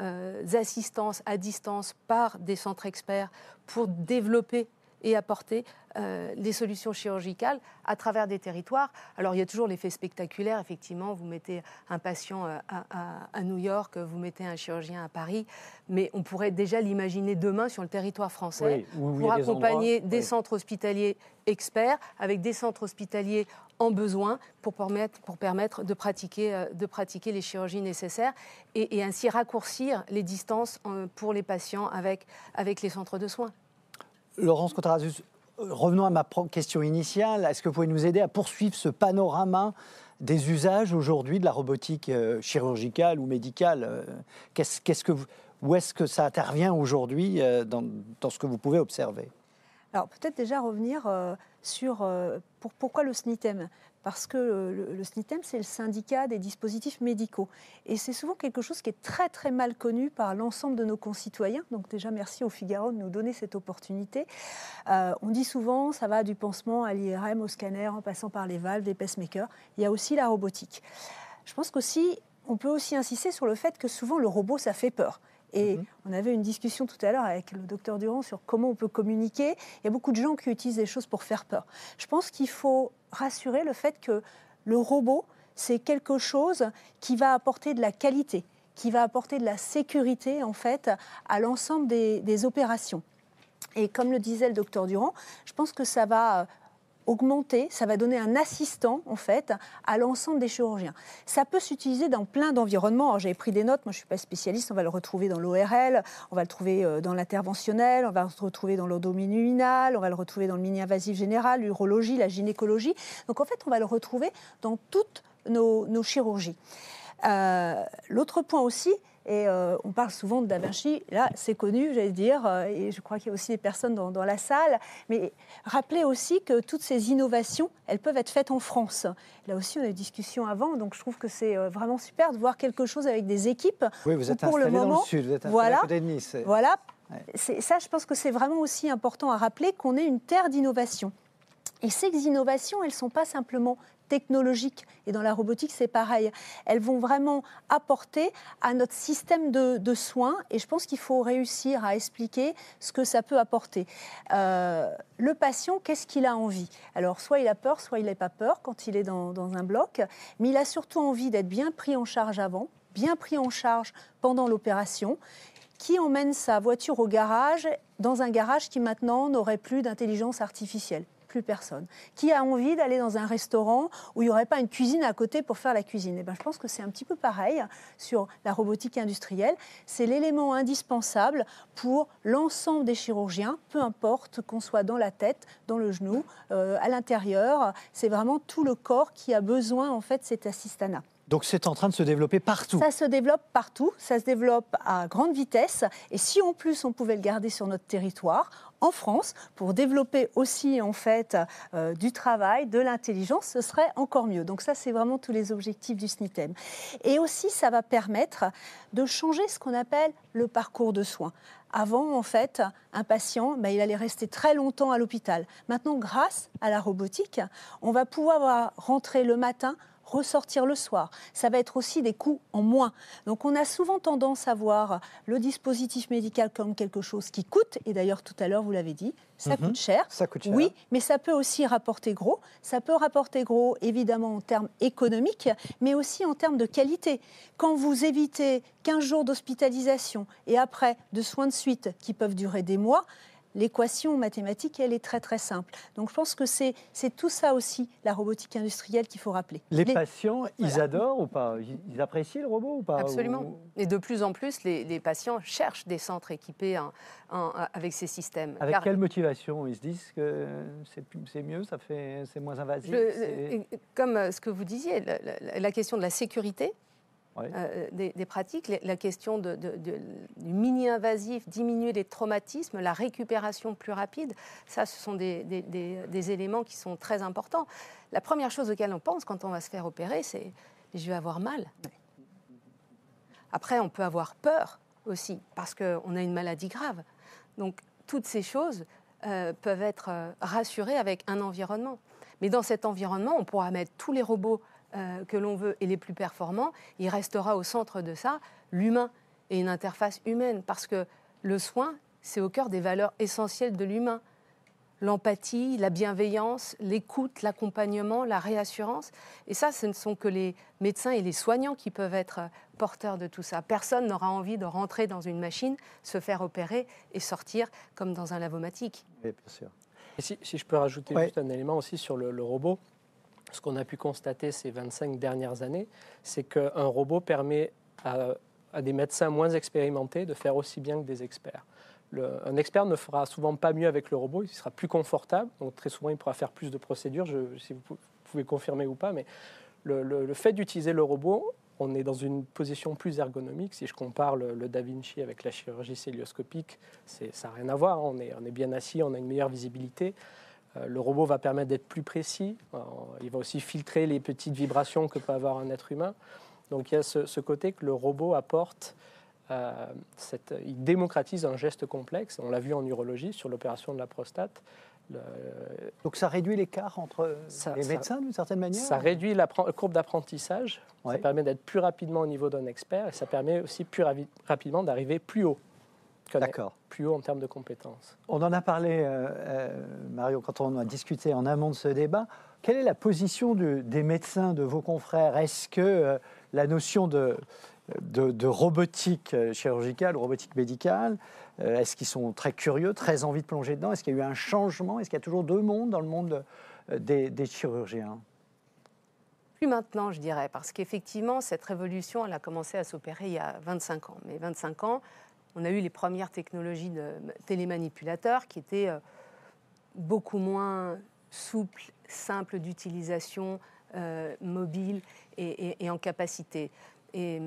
assistances à distance par des centres experts pour développer et apporter des solutions chirurgicales à travers des territoires. Alors il y a toujours l'effet spectaculaire, effectivement, vous mettez un patient à New York, vous mettez un chirurgien à Paris, mais on pourrait déjà l'imaginer demain sur le territoire français pour accompagner des centres hospitaliers experts avec des centres hospitaliers en besoin pour permettre de pratiquer les chirurgies nécessaires et ainsi raccourcir les distances pour les patients avec les centres de soins. Laurence Contarazus, revenons à ma question initiale. Est-ce que vous pouvez nous aider à poursuivre ce panorama des usages aujourd'hui de la robotique chirurgicale ou médicale. Où est-ce que ça intervient aujourd'hui dans ce que vous pouvez observer? Alors peut-être déjà revenir sur pourquoi le SNITEM. Parce que le SNITEM, c'est le syndicat des dispositifs médicaux. Et c'est souvent quelque chose qui est très très mal connu par l'ensemble de nos concitoyens. Donc déjà, merci au Figaro de nous donner cette opportunité. On dit souvent, ça va du pansement à l'IRM, au scanner, en passant par les valves, les pacemakers. Il y a aussi la robotique. Je pense qu'aussi, on peut aussi insister sur le fait que souvent le robot, ça fait peur. Et on avait une discussion tout à l'heure avec le docteur Durand sur comment on peut communiquer. Il y a beaucoup de gens qui utilisent des choses pour faire peur. Je pense qu'il faut rassurer le fait que le robot, c'est quelque chose qui va apporter de la qualité, qui va apporter de la sécurité, en fait, à l'ensemble des opérations. Et comme le disait le docteur Durand, je pense que ça va augmenter, ça va donner un assistant, en fait, à l'ensemble des chirurgiens. Ça peut s'utiliser dans plein d'environnements. J'avais pris des notes, moi je ne suis pas spécialiste, on va le retrouver dans l'ORL, on va le trouver dans l'interventionnel, on va le retrouver dans l'endoménuinal, on va le retrouver dans le mini-invasif général, l'urologie, la gynécologie. Donc en fait, on va le retrouver dans toutes nos chirurgies. L'autre point aussi, et on parle souvent de Da Vinci, là c'est connu, j'allais dire, et je crois qu'il y a aussi des personnes dans la salle, mais rappelez aussi que toutes ces innovations, elles peuvent être faites en France. Là aussi, on a eu une discussion avant, donc je trouve que c'est vraiment super de voir quelque chose avec des équipes. Oui, vous êtes installé dans le sud, vous êtes installé à côté de Nice. Voilà, ça je pense que c'est vraiment aussi important à rappeler qu'on est une terre d'innovation. Et ces innovations, elles ne sont pas simplement technologiques. Et dans la robotique, c'est pareil. Elles vont vraiment apporter à notre système de soins. Et je pense qu'il faut réussir à expliquer ce que ça peut apporter. Le patient, qu'est-ce qu'il a envie? Alors, soit il a peur, soit il n'a pas peur quand il est dans un bloc. Mais il a surtout envie d'être bien pris en charge avant, bien pris en charge pendant l'opération. Qui emmène sa voiture au garage, dans un garage qui maintenant n'aurait plus d'intelligence artificielle? Plus personne. Qui a envie d'aller dans un restaurant où il n'y aurait pas une cuisine à côté pour faire la cuisine? Et je pense que c'est un petit peu pareil sur la robotique industrielle. C'est l'élément indispensable pour l'ensemble des chirurgiens, peu importe qu'on soit dans la tête, dans le genou, à l'intérieur. C'est vraiment tout le corps qui a besoin en fait de cet assistanat. Donc c'est en train de se développer partout. Ça se développe partout, ça se développe à grande vitesse. Et si en plus on pouvait le garder sur notre territoire, en France, pour développer aussi en fait du travail, de l'intelligence, ce serait encore mieux. Donc ça, c'est vraiment tous les objectifs du SNITEM. Et aussi, ça va permettre de changer ce qu'on appelle le parcours de soins. Avant, en fait, un patient, il allait rester très longtemps à l'hôpital. Maintenant, grâce à la robotique, on va pouvoir rentrer le matin, ressortir le soir. Ça va être aussi des coûts en moins. Donc on a souvent tendance à voir le dispositif médical comme quelque chose qui coûte, et d'ailleurs tout à l'heure vous l'avez dit, ça coûte cher. Ça coûte cher. Oui, mais ça peut aussi rapporter gros. Ça peut rapporter gros évidemment en termes économiques, mais aussi en termes de qualité. Quand vous évitez 15 jours d'hospitalisation et après de soins de suite qui peuvent durer des mois, l'équation mathématique, elle est très très simple. Donc je pense que c'est tout ça aussi, la robotique industrielle, qu'il faut rappeler. Les patients, ils adorent ou pas? Ils apprécient le robot ou pas? Absolument. Et de plus en plus, les patients cherchent des centres équipés avec ces systèmes. Avec quelle motivation? Ils se disent que c'est mieux, c'est moins invasif? Comme ce que vous disiez, la question de la sécurité, des pratiques, la question du mini-invasif, diminuer les traumatismes, la récupération plus rapide, ça, ce sont des éléments qui sont très importants. La première chose auquel on pense quand on va se faire opérer, c'est « je vais avoir mal ». Après, on peut avoir peur aussi, parce qu'on a une maladie grave. Donc, toutes ces choses peuvent être rassurées avec un environnement. Mais dans cet environnement, on pourra mettre tous les robots que l'on veut et les plus performants, il restera au centre de ça l'humain et une interface humaine, parce que le soin, c'est au cœur des valeurs essentielles de l'humain. L'empathie, la bienveillance, l'écoute, l'accompagnement, la réassurance. Et ça, ce ne sont que les médecins et les soignants qui peuvent être porteurs de tout ça. Personne n'aura envie de rentrer dans une machine, se faire opérer et sortir comme dans un lavomatique. Oui, bien sûr. Et si je peux rajouter juste un élément aussi sur le robot. Ce qu'on a pu constater ces 25 dernières années, c'est qu'un robot permet à des médecins moins expérimentés de faire aussi bien que des experts. Un expert ne fera souvent pas mieux avec le robot, il sera plus confortable, donc très souvent il pourra faire plus de procédures, si vous pouvez confirmer ou pas, mais le fait d'utiliser le robot, on est dans une position plus ergonomique. Si je compare le Da Vinci avec la chirurgie cœlioscopique, ça n'a rien à voir. On est bien assis, on a une meilleure visibilité. Le robot va permettre d'être plus précis. Il va aussi filtrer les petites vibrations que peut avoir un être humain. Donc il y a ce côté que le robot apporte, il démocratise un geste complexe. On l'a vu en urologie sur l'opération de la prostate. Donc ça réduit l'écart entre les médecins d'une certaine manière? Ça réduit la courbe d'apprentissage, ouais. Ça permet d'être plus rapidement au niveau d'un expert et ça permet aussi plus rapidement d'arriver plus haut. D'accord. Plus haut en termes de compétences. On en a parlé, Mario, quand on a discuté en amont de ce débat. Quelle est la position des médecins, de vos confrères? Est-ce que la notion de robotique chirurgicale, robotique médicale, est-ce qu'ils sont très curieux, très envie de plonger dedans? Est-ce qu'il y a eu un changement? Est-ce qu'il y a toujours deux mondes dans le monde des chirurgiens? Plus maintenant, je dirais, parce qu'effectivement, cette révolution, elle a commencé à s'opérer il y a 25 ans. Mais 25 ans, on a eu les premières technologies de télémanipulateurs qui étaient beaucoup moins souples, simples d'utilisation, mobiles et en capacité. Et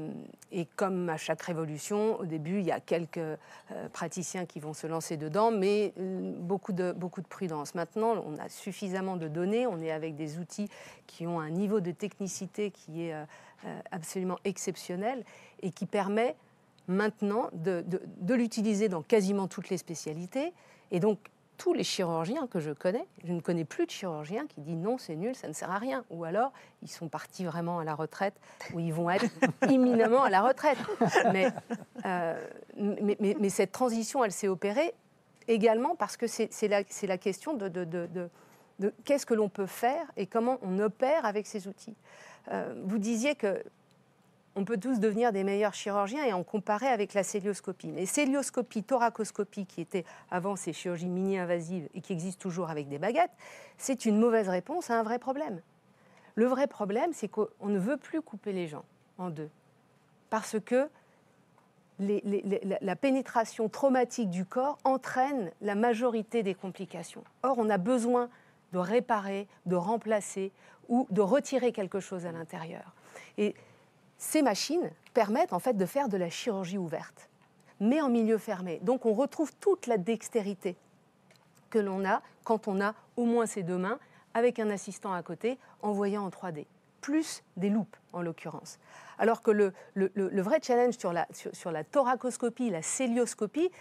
comme à chaque révolution, au début, il y a quelques praticiens qui vont se lancer dedans, mais beaucoup de prudence. Maintenant, on a suffisamment de données, on est avec des outils qui ont un niveau de technicité qui est absolument exceptionnel et qui permet maintenant de l'utiliser dans quasiment toutes les spécialités. Et donc, tous les chirurgiens que je ne connais plus de chirurgien qui dit non, c'est nul, ça ne sert à rien. Ou alors, ils sont partis vraiment à la retraite, ou ils vont être imminemment à la retraite. Mais cette transition, elle s'est opérée également parce que c'est la question de qu'est-ce que l'on peut faire et comment on opère avec ces outils. Vous disiez que on peut tous devenir des meilleurs chirurgiens et en comparer avec la cœlioscopie. Mais cœlioscopie, thoracoscopie, qui était avant ces chirurgies mini-invasives et qui existent toujours avec des baguettes, c'est une mauvaise réponse à un vrai problème. Le vrai problème, c'est qu'on ne veut plus couper les gens en deux. Parce que la pénétration traumatique du corps entraîne la majorité des complications. Or, on a besoin de réparer, de remplacer ou de retirer quelque chose à l'intérieur. Et ces machines permettent en fait de faire de la chirurgie ouverte, mais en milieu fermé. Donc on retrouve toute la dextérité que l'on a quand on a au moins ses deux mains avec un assistant à côté en voyant en 3D, plus des loupes en l'occurrence. Alors que le vrai challenge sur la thoracoscopie, la cœlioscopie,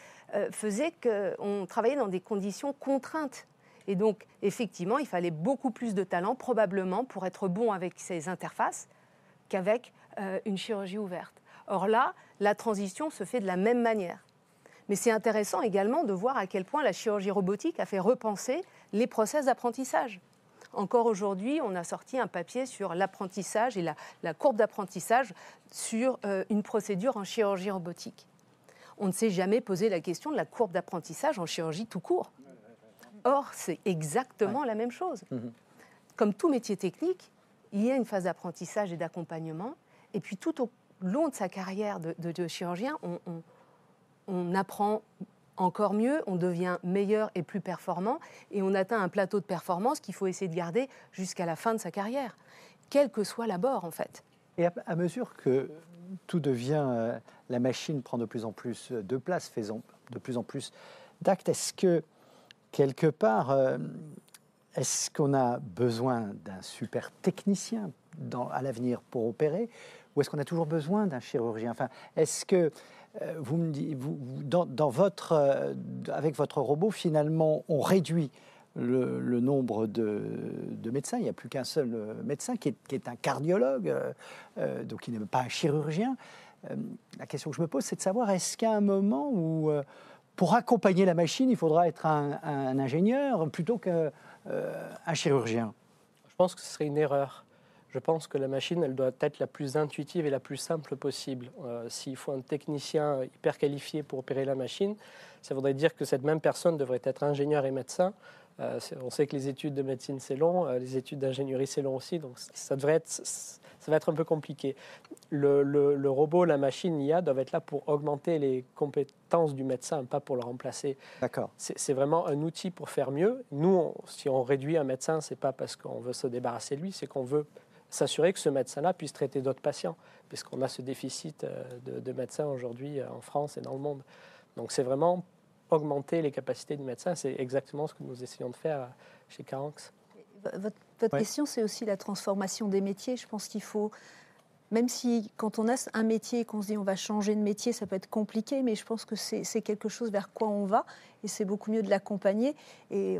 faisait qu'on travaillait dans des conditions contraintes. Et donc effectivement, il fallait beaucoup plus de talent probablement pour être bon avec ces interfaces qu'avec une chirurgie ouverte. Or là, la transition se fait de la même manière. Mais c'est intéressant également de voir à quel point la chirurgie robotique a fait repenser les process d'apprentissage. Encore aujourd'hui, on a sorti un papier sur l'apprentissage et la courbe d'apprentissage sur une procédure en chirurgie robotique. On ne s'est jamais posé la question de la courbe d'apprentissage en chirurgie tout court. Or, c'est exactement la même chose. Comme tout métier technique, il y a une phase d'apprentissage et d'accompagnement. Et puis tout au long de sa carrière de chirurgien, on apprend encore mieux, on devient meilleur et plus performant, et on atteint un plateau de performance qu'il faut essayer de garder jusqu'à la fin de sa carrière, quel que soit l'abord en fait. Et à mesure que tout devient, la machine prend de plus en plus de place, faisant de plus en plus d'actes, est-ce que quelque part, est-ce qu'on a besoin d'un super technicien à l'avenir pour opérer, ou est-ce qu'on a toujours besoin d'un chirurgien? Enfin, est-ce que vous me dites, avec votre robot, finalement, on réduit le nombre de médecins. Il n'y a plus qu'un seul médecin qui est un cardiologue, donc qui n'est pas un chirurgien. La question que je me pose, c'est de savoir, est-ce qu'à un moment où, pour accompagner la machine, il faudra être un ingénieur plutôt qu'un chirurgien? Je pense que ce serait une erreur. Je pense que la machine, elle doit être la plus intuitive et la plus simple possible. S'il faut un technicien hyper qualifié pour opérer la machine, ça voudrait dire que cette même personne devrait être ingénieur et médecin, On sait que les études de médecine, c'est long, les études d'ingénierie, c'est long aussi, donc ça va être un peu compliqué. Le robot, la machine, l'IA doivent être là pour augmenter les compétences du médecin, pas pour le remplacer. D'accord. C'est vraiment un outil pour faire mieux. Nous, si on réduit un médecin, c'est pas parce qu'on veut se débarrasser de lui, c'est qu'on veut s'assurer que ce médecin-là puisse traiter d'autres patients, puisqu'on a ce déficit de médecins aujourd'hui en France et dans le monde. Donc c'est vraiment augmenter les capacités du médecin, c'est exactement ce que nous essayons de faire chez Caranx. Votre question, c'est aussi la transformation des métiers. Je pense qu'il faut, même si quand on a un métier et qu'on se dit on va changer de métier, ça peut être compliqué, mais je pense que c'est quelque chose vers quoi on va, et c'est beaucoup mieux de l'accompagner. Et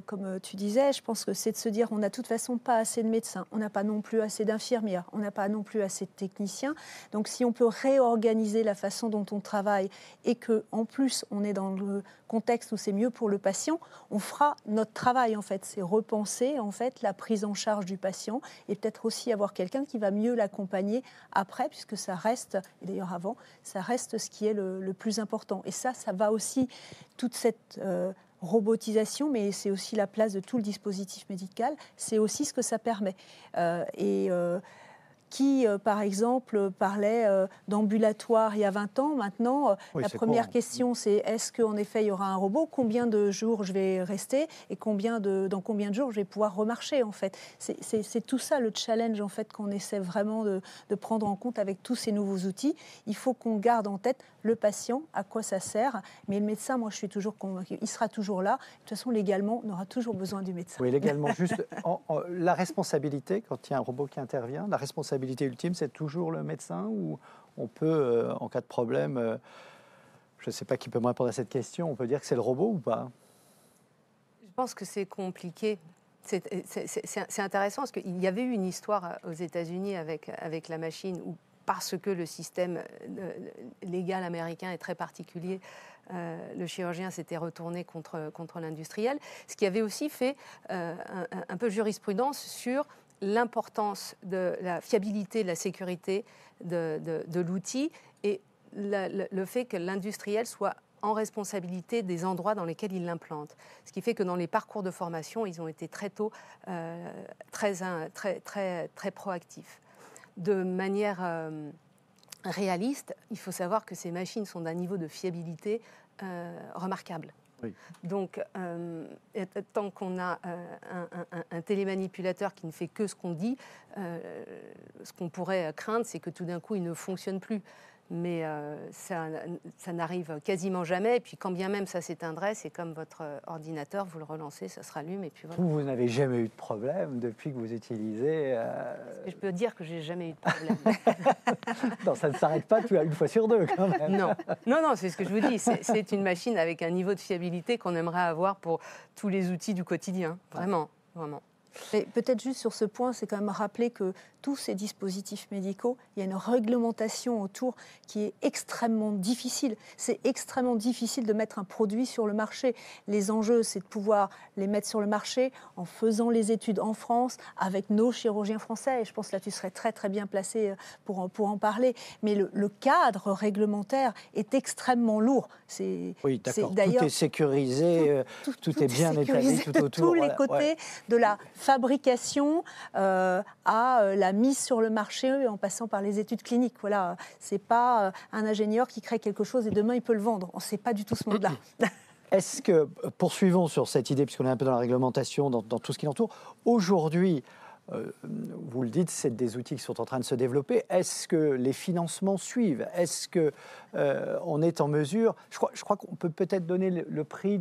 comme tu disais, je pense que c'est de se dire on n'a de toute façon pas assez de médecins, on n'a pas non plus assez d'infirmières, on n'a pas non plus assez de techniciens. Donc si on peut réorganiser la façon dont on travaille et qu'en plus on est dans le contexte où c'est mieux pour le patient, on fera notre travail en fait. C'est repenser en fait la prise en charge du patient et peut-être aussi avoir quelqu'un qui va mieux l'accompagner après, puisque ça reste, et d'ailleurs avant, ça reste ce qui est le plus important. Et ça va aussi, toute cette robotisation, mais c'est aussi la place de tout le dispositif médical, c'est aussi ce que ça permet. Qui, par exemple, parlait d'ambulatoire il y a 20 ans. Maintenant, la première question, c'est est-ce qu'en effet, il y aura un robot? Combien de jours je vais rester? Et dans combien de jours je vais pouvoir remarcher, en fait? C'est tout ça, le challenge, en fait, qu'on essaie vraiment de prendre en compte avec tous ces nouveaux outils. Il faut qu'on garde en tête le patient, à quoi ça sert. Mais le médecin, moi, je suis toujours convaincue, il sera toujours là. De toute façon, légalement, on aura toujours besoin du médecin. Oui, légalement. Juste, la responsabilité, quand il y a un robot qui intervient, la responsabilité ultime, c'est toujours le médecin, ou on peut, en cas de problème, je ne sais pas qui peut me répondre à cette question, on peut dire que c'est le robot ou pas? Je pense que c'est compliqué. C'est intéressant parce qu'il y avait eu une histoire aux États-Unis avec la machine où, parce que le système légal américain est très particulier, le chirurgien s'était retourné contre l'industriel, ce qui avait aussi fait un peu jurisprudence sur l'importance de la fiabilité, de la sécurité de l'outil et le fait que l'industriel soit en responsabilité des endroits dans lesquels il l'implante. Ce qui fait que dans les parcours de formation, ils ont été très tôt très proactifs. De manière réaliste, il faut savoir que ces machines sont d'un niveau de fiabilité remarquable. Oui. Donc, tant qu'on a un télémanipulateur qui ne fait que ce qu'on dit, ce qu'on pourrait craindre, c'est que tout d'un coup, il ne fonctionne plus. Mais ça n'arrive quasiment jamais. Et puis, quand bien même ça s'éteindrait, c'est comme votre ordinateur, vous le relancez, ça se rallume. Et puis voilà. Vous n'avez jamais eu de problème depuis que vous utilisez... Je peux dire que j'ai jamais eu de problème. Non, ça ne s'arrête pas une fois sur deux, quand même. Non, c'est ce que je vous dis. C'est une machine avec un niveau de fiabilité qu'on aimerait avoir pour tous les outils du quotidien. Vraiment, vraiment. Et peut-être juste sur ce point, c'est quand même rappeler que tous ces dispositifs médicaux, il y a une réglementation autour qui est extrêmement difficile. C'est extrêmement difficile de mettre un produit sur le marché. Les enjeux, c'est de pouvoir les mettre sur le marché en faisant les études en France avec nos chirurgiens français. Et je pense que là, tu serais très très bien placé pour en parler. Mais le cadre réglementaire est extrêmment lourd. Oui, d'accord. Tout est sécurisé, tout est bien établi tout autour. Tous les côtés de la fabrication à la mise sur le marché en passant par les études cliniques. Voilà, c'est pas un ingénieur qui crée quelque chose et demain il peut le vendre. On ne sait pas du tout ce monde-là. Est-ce que, poursuivons sur cette idée, puisqu'on est un peu dans la réglementation, dans tout ce qui l'entoure, aujourd'hui, vous le dites, c'est des outils qui sont en train de se développer. Est-ce que les financements suivent? Est-ce qu'on est en mesure... Je crois qu'on peut peut-être donner le prix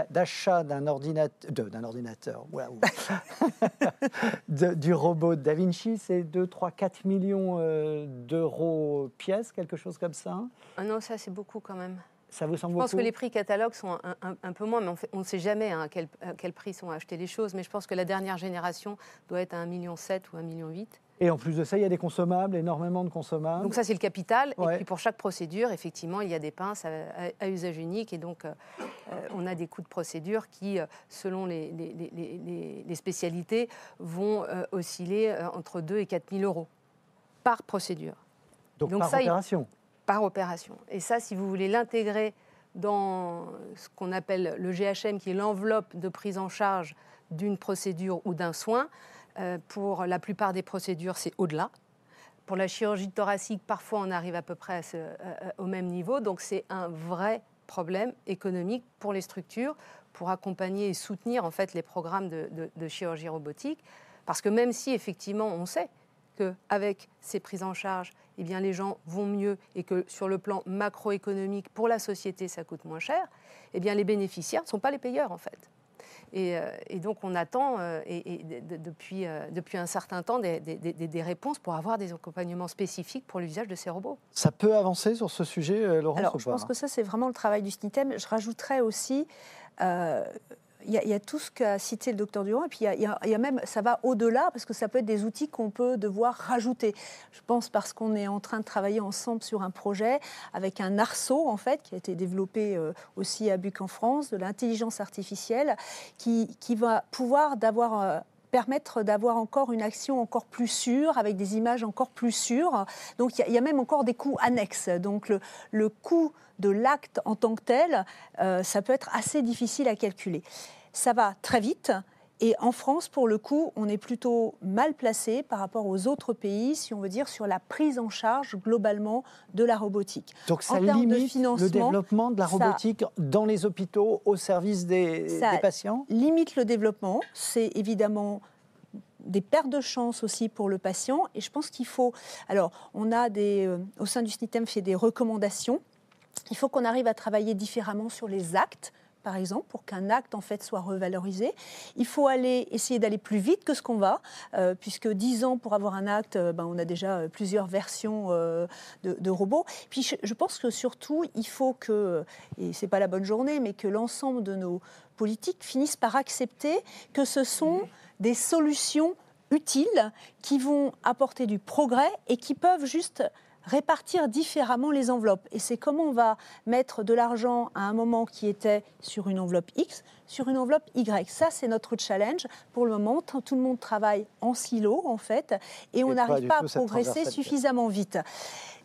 d'achat d'un ordinateur, wow. Du robot Da Vinci, c'est 2, 3, 4 millions d'euros pièce, quelque chose comme ça. Ah non, ça c'est beaucoup quand même. Ça vous semble beaucoup ? Je pense beaucoup ? que les prix catalogues sont un peu moins, mais on ne sait jamais à quel prix sont achetées les choses. Mais je pense que la dernière génération doit être à 1,7 million ou 1,8 million. Et en plus de ça, il y a des consommables, énormément de consommables. Donc ça, c'est le capital. Ouais. Et puis pour chaque procédure, effectivement, il y a des pinces à usage unique. Et donc, on a des coûts de procédure qui, selon les spécialités, vont osciller entre 2 et 4 000 euros par procédure. Donc par opération. Par opération. Et ça, si vous voulez l'intégrer dans ce qu'on appelle le GHM, qui est l'enveloppe de prise en charge d'une procédure ou d'un soin. Pour la plupart des procédures, c'est au-delà. Pour la chirurgie thoracique, parfois on arrive à peu près au même niveau. Donc c'est un vrai problème économique pour les structures, pour accompagner et soutenir en fait les programmes de chirurgie robotique. Parce que même si effectivement on sait qu'avec ces prises en charge, eh bien, les gens vont mieux et que sur le plan macroéconomique, pour la société, ça coûte moins cher, eh bien, les bénéficiaires ne sont pas les payeurs en fait. Et donc on attend depuis un certain temps des réponses pour avoir des accompagnements spécifiques pour l'usage de ces robots. Ça peut avancer sur ce sujet, Laurence? Alors, je pense que ça, c'est vraiment le travail du SNITEM. Je rajouterais aussi, il y a tout ce qu'a cité le docteur Durand, et puis il y a même, ça va au-delà, parce que ça peut être des outils qu'on peut devoir rajouter. Je pense parce qu'on est en train de travailler ensemble sur un projet avec un arceau, en fait, qui a été développé aussi à Buc en France, de l'intelligence artificielle, qui va pouvoir permettre d'avoir encore une action encore plus sûre, avec des images encore plus sûres. Donc il y a même encore des coûts annexes. Donc le coût de l'acte en tant que tel, ça peut être assez difficile à calculer. Ça va très vite. Et en France, pour le coup, on est plutôt mal placé par rapport aux autres pays, si on veut dire, sur la prise en charge globalement de la robotique. Donc ça limite le développement de la robotique dans les hôpitaux, au service des patients? Ça limite le développement. C'est évidemment des pertes de chance aussi pour le patient. Et je pense qu'il faut... Alors, on a au sein du SNITEM fait des recommandations. Il faut qu'on arrive à travailler différemment sur les actes, par exemple, pour qu'un acte en fait soit revalorisé. Il faut essayer d'aller plus vite que ce qu'on va, puisque 10 ans pour avoir un acte, on a déjà plusieurs versions de robots. Puis je pense que surtout, il faut que, et c'est pas la bonne journée, mais que l'ensemble de nos politiques finissent par accepter que ce sont des solutions utiles qui vont apporter du progrès et qui peuvent juste répartir différemment les enveloppes. Et c'est comment on va mettre de l'argent à un moment qui était sur une enveloppe X, sur une enveloppe Y. Ça, c'est notre challenge. Pour le moment, tout le monde travaille en silo, en fait, et on n'arrive pas à progresser suffisamment vite.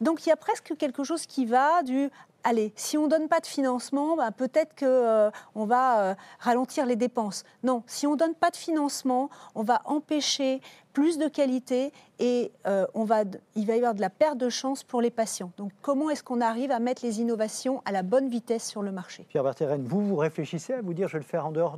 Donc, il y a presque quelque chose qui va du... Allez, si on ne donne pas de financement, peut-être qu'on va ralentir les dépenses. Non, si on ne donne pas de financement, on va empêcher plus de qualité et il va y avoir de la perte de chance pour les patients. Donc, comment est-ce qu'on arrive à mettre les innovations à la bonne vitesse sur le marché? Pierre Berthérène, vous réfléchissez à vous dire je vais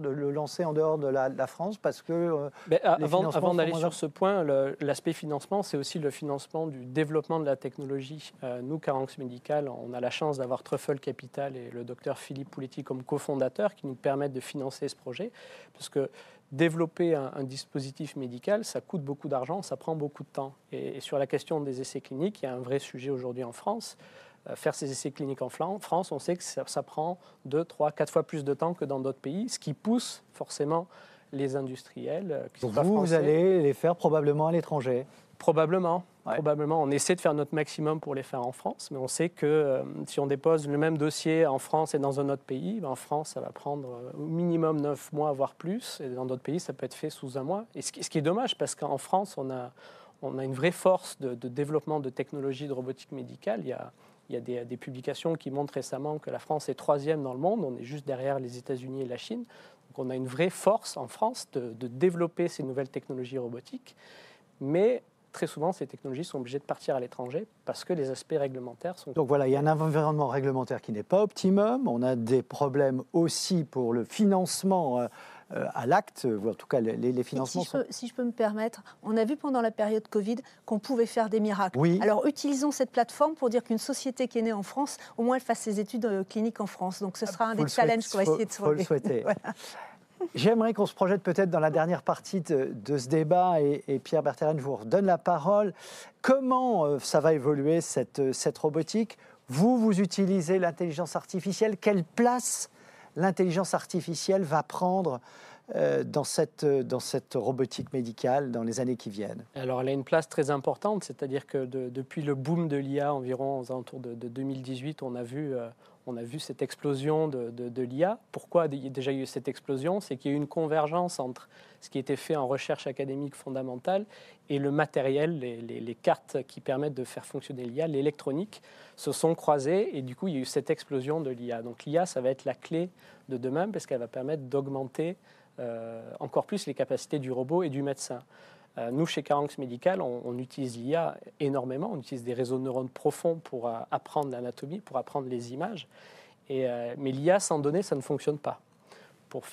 le lancer en dehors de la France parce que... avant d'aller sur ce point, l'aspect financement, c'est aussi le financement du développement de la technologie. Nous, Caranx Médical, on a la chance d'avoir Truffle Capital et le docteur Philippe Pouletti comme cofondateurs qui nous permettent de financer ce projet. Parce que développer un dispositif médical, ça coûte beaucoup d'argent, ça prend beaucoup de temps. Et sur la question des essais cliniques, il y a un vrai sujet aujourd'hui en France. Faire ces essais cliniques en France, on sait que ça prend 2, 3, 4 fois plus de temps que dans d'autres pays, ce qui pousse forcément les industriels qui sont pas français. Vous allez les faire probablement à l'étranger? Probablement. On essaie de faire notre maximum pour les faire en France, mais on sait que si on dépose le même dossier en France et dans un autre pays, en France, ça va prendre au minimum 9 mois, voire plus, et dans d'autres pays, ça peut être fait sous 1 mois. Et ce qui est dommage, parce qu'en France, on a une vraie force de développement de technologies de robotique médicale. Il y a des publications qui montrent récemment que la France est 3e dans le monde, on est juste derrière les États-Unis et la Chine. Donc on a une vraie force en France de développer ces nouvelles technologies robotiques, mais très souvent, ces technologies sont obligées de partir à l'étranger parce que les aspects réglementaires sont... Donc voilà, il y a un environnement réglementaire qui n'est pas optimum. On a des problèmes aussi pour le financement à l'acte, ou en tout cas les financements... Si je peux me permettre, on a vu pendant la période Covid qu'on pouvait faire des miracles. Oui. Alors utilisons cette plateforme pour dire qu'une société qui est née en France, au moins elle fasse ses études cliniques en France. Donc ce sera un des challenges qu'on va essayer de soulever. Faut le souhaiter. Voilà. J'aimerais qu'on se projette peut-être dans la dernière partie de ce débat et Pierre Berthérène, je vous redonne la parole. Comment ça va évoluer cette robotique? Vous utilisez l'intelligence artificielle. Quelle place l'intelligence artificielle va prendre dans cette robotique médicale dans les années qui viennent? Alors elle a une place très importante, c'est-à-dire que depuis le boom de l'IA environ aux alentours de 2018, on a vu On a vu cette explosion de l'IA. Pourquoi il y a déjà eu cette explosion? C'est qu'il y a eu une convergence entre ce qui était fait en recherche académique fondamentale et le matériel, les cartes qui permettent de faire fonctionner l'IA, l'électronique, se sont croisées et du coup, il y a eu cette explosion de l'IA. Donc l'IA, ça va être la clé de demain parce qu'elle va permettre d'augmenter encore plus les capacités du robot et du médecin. Nous, chez Caranx Médical, on utilise l'IA énormément. On utilise des réseaux de neurones profonds pour apprendre l'anatomie, pour apprendre les images. Mais l'IA sans données, ça ne fonctionne pas. Pour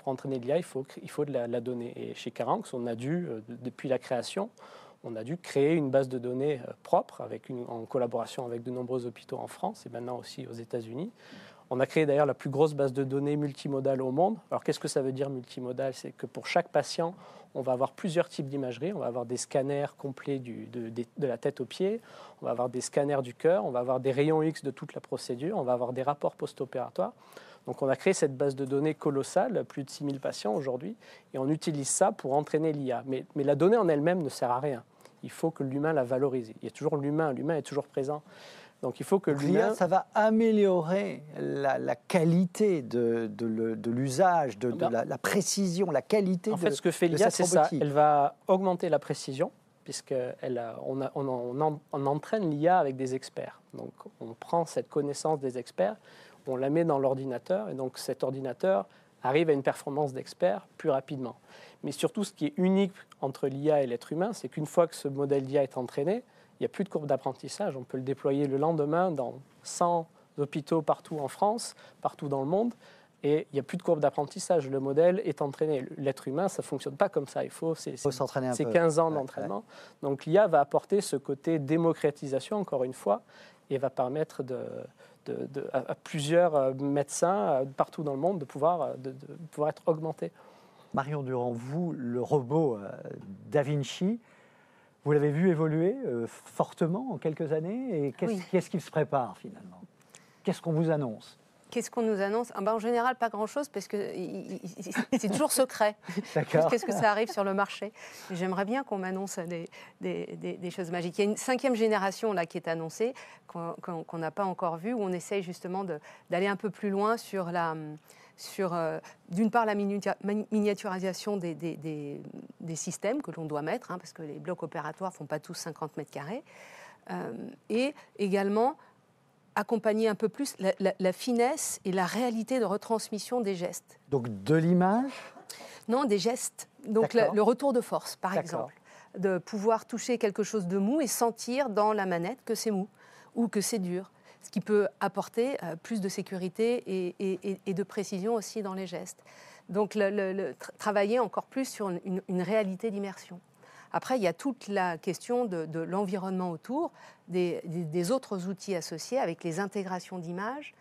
entraîner l'IA, il faut de la donnée. Et chez Caranx, on a dû, depuis la création, on a dû créer une base de données propre en collaboration avec de nombreux hôpitaux en France et maintenant aussi aux États-Unis. On a créé d'ailleurs la plus grosse base de données multimodale au monde. Alors qu'est-ce que ça veut dire multimodale? C'est que pour chaque patient, on va avoir plusieurs types d'imagerie. On va avoir des scanners complets de la tête aux pieds, on va avoir des scanners du cœur, on va avoir des rayons X de toute la procédure, on va avoir des rapports post-opératoires. Donc on a créé cette base de données colossale, plus de 6000 patients aujourd'hui, et on utilise ça pour entraîner l'IA. Mais la donnée en elle-même ne sert à rien. Il faut que l'humain la valorise. Il y a toujours l'humain est toujours présent. Donc il faut que l'IA... Ça va améliorer la qualité de l'usage, de la précision, la qualité En fait, ce que fait l'IA, c'est ça. Elle va augmenter la précision, puisqu'on entraîne l'IA avec des experts. Donc on prend cette connaissance des experts, on la met dans l'ordinateur, et donc cet ordinateur arrive à une performance d'expert plus rapidement. Mais surtout, ce qui est unique entre l'IA et l'être humain, c'est qu'une fois que ce modèle d'IA est entraîné, il n'y a plus de courbe d'apprentissage. On peut le déployer le lendemain dans 100 hôpitaux partout en France, partout dans le monde, et il n'y a plus de courbe d'apprentissage. Le modèle est entraîné. L'être humain, ça ne fonctionne pas comme ça. Il faut s'entraîner c'est 15 ans d'entraînement. Ouais. Donc l'IA va apporter ce côté démocratisation, encore une fois, et va permettre à plusieurs médecins partout dans le monde de pouvoir être augmentés. Marion Durand, vous, le robot Da Vinci, vous l'avez vu évoluer fortement en quelques années. Et qu'est-ce qui se prépare finalement? Qu'est-ce qu'on vous annonce? Qu'est-ce qu'on nous annonce? En général, pas grand-chose, parce que c'est toujours secret. Qu'est-ce que ça arrive sur le marché? J'aimerais bien qu'on m'annonce des choses magiques. Il y a une 5e génération là, qui est annoncée, qu'on n'a pas encore vue, où on essaye justement d'aller un peu plus loin sur d'une part la miniaturisation des systèmes que l'on doit mettre, parce que les blocs opératoires ne font pas tous 50 mètres carrés, et également accompagner un peu plus la finesse et la réalité de retransmission des gestes. Donc de l'image? Non, des gestes. Donc le retour de force, par exemple. De pouvoir toucher quelque chose de mou et sentir dans la manette que c'est mou ou que c'est dur. Ce qui peut apporter plus de sécurité et de précision aussi dans les gestes. Donc travailler encore plus sur une réalité d'immersion. Après, il y a toute la question de l'environnement autour, des autres outils associés avec les intégrations d'images,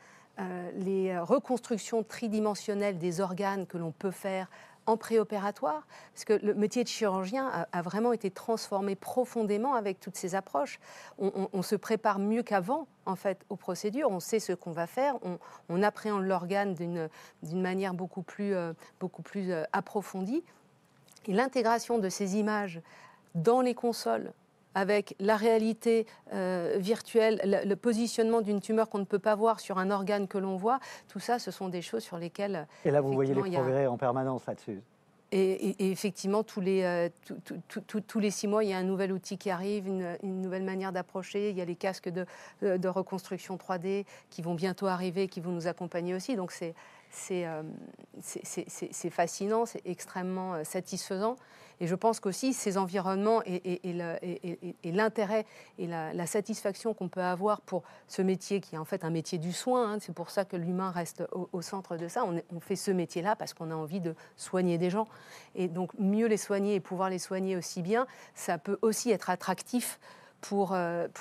les reconstructions tridimensionnelles des organes que l'on peut faire en préopératoire, parce que le métier de chirurgien a vraiment été transformé profondément avec toutes ces approches. On se prépare mieux qu'avant, en fait, aux procédures. On sait ce qu'on va faire. On appréhende l'organe d'une manière beaucoup plus approfondie. Et l'intégration de ces images dans les consoles, avec la réalité virtuelle, le positionnement d'une tumeur qu'on ne peut pas voir sur un organe que l'on voit, tout ça, ce sont des choses sur lesquelles... Et là, vous voyez les progrès en permanence là-dessus. Et effectivement, tous les 6 mois, il y a un nouvel outil qui arrive, une nouvelle manière d'approcher. Il y a les casques de reconstruction 3D qui vont bientôt arriver, qui vont nous accompagner aussi. Donc c'est fascinant, c'est extrêmement satisfaisant. Et je pense qu'aussi ces environnements et l'intérêt et la satisfaction qu'on peut avoir pour ce métier qui est en fait un métier du soin, c'est pour ça que l'humain reste au centre de ça. On fait ce métier-là parce qu'on a envie de soigner des gens. Et donc mieux les soigner et pouvoir les soigner aussi bien, ça peut aussi être attractif pour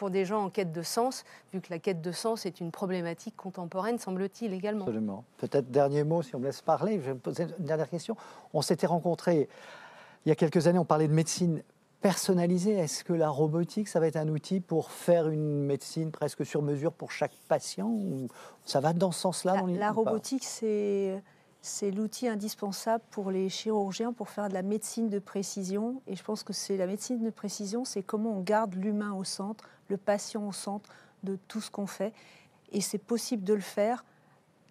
des gens en quête de sens, vu que la quête de sens est une problématique contemporaine, semble-t-il, également. Absolument. Peut-être dernier mot, si on me laisse parler. Je vais me poser une dernière question. On s'était rencontrés il y a quelques années, on parlait de médecine personnalisée. Est-ce que la robotique, ça va être un outil pour faire une médecine presque sur mesure pour chaque patient, ou ça va dans ce sens-là? La robotique, c'est l'outil indispensable pour les chirurgiens pour faire de la médecine de précision. Et je pense que la médecine de précision, c'est comment on garde l'humain au centre, le patient au centre de tout ce qu'on fait. et c'est possible de le faire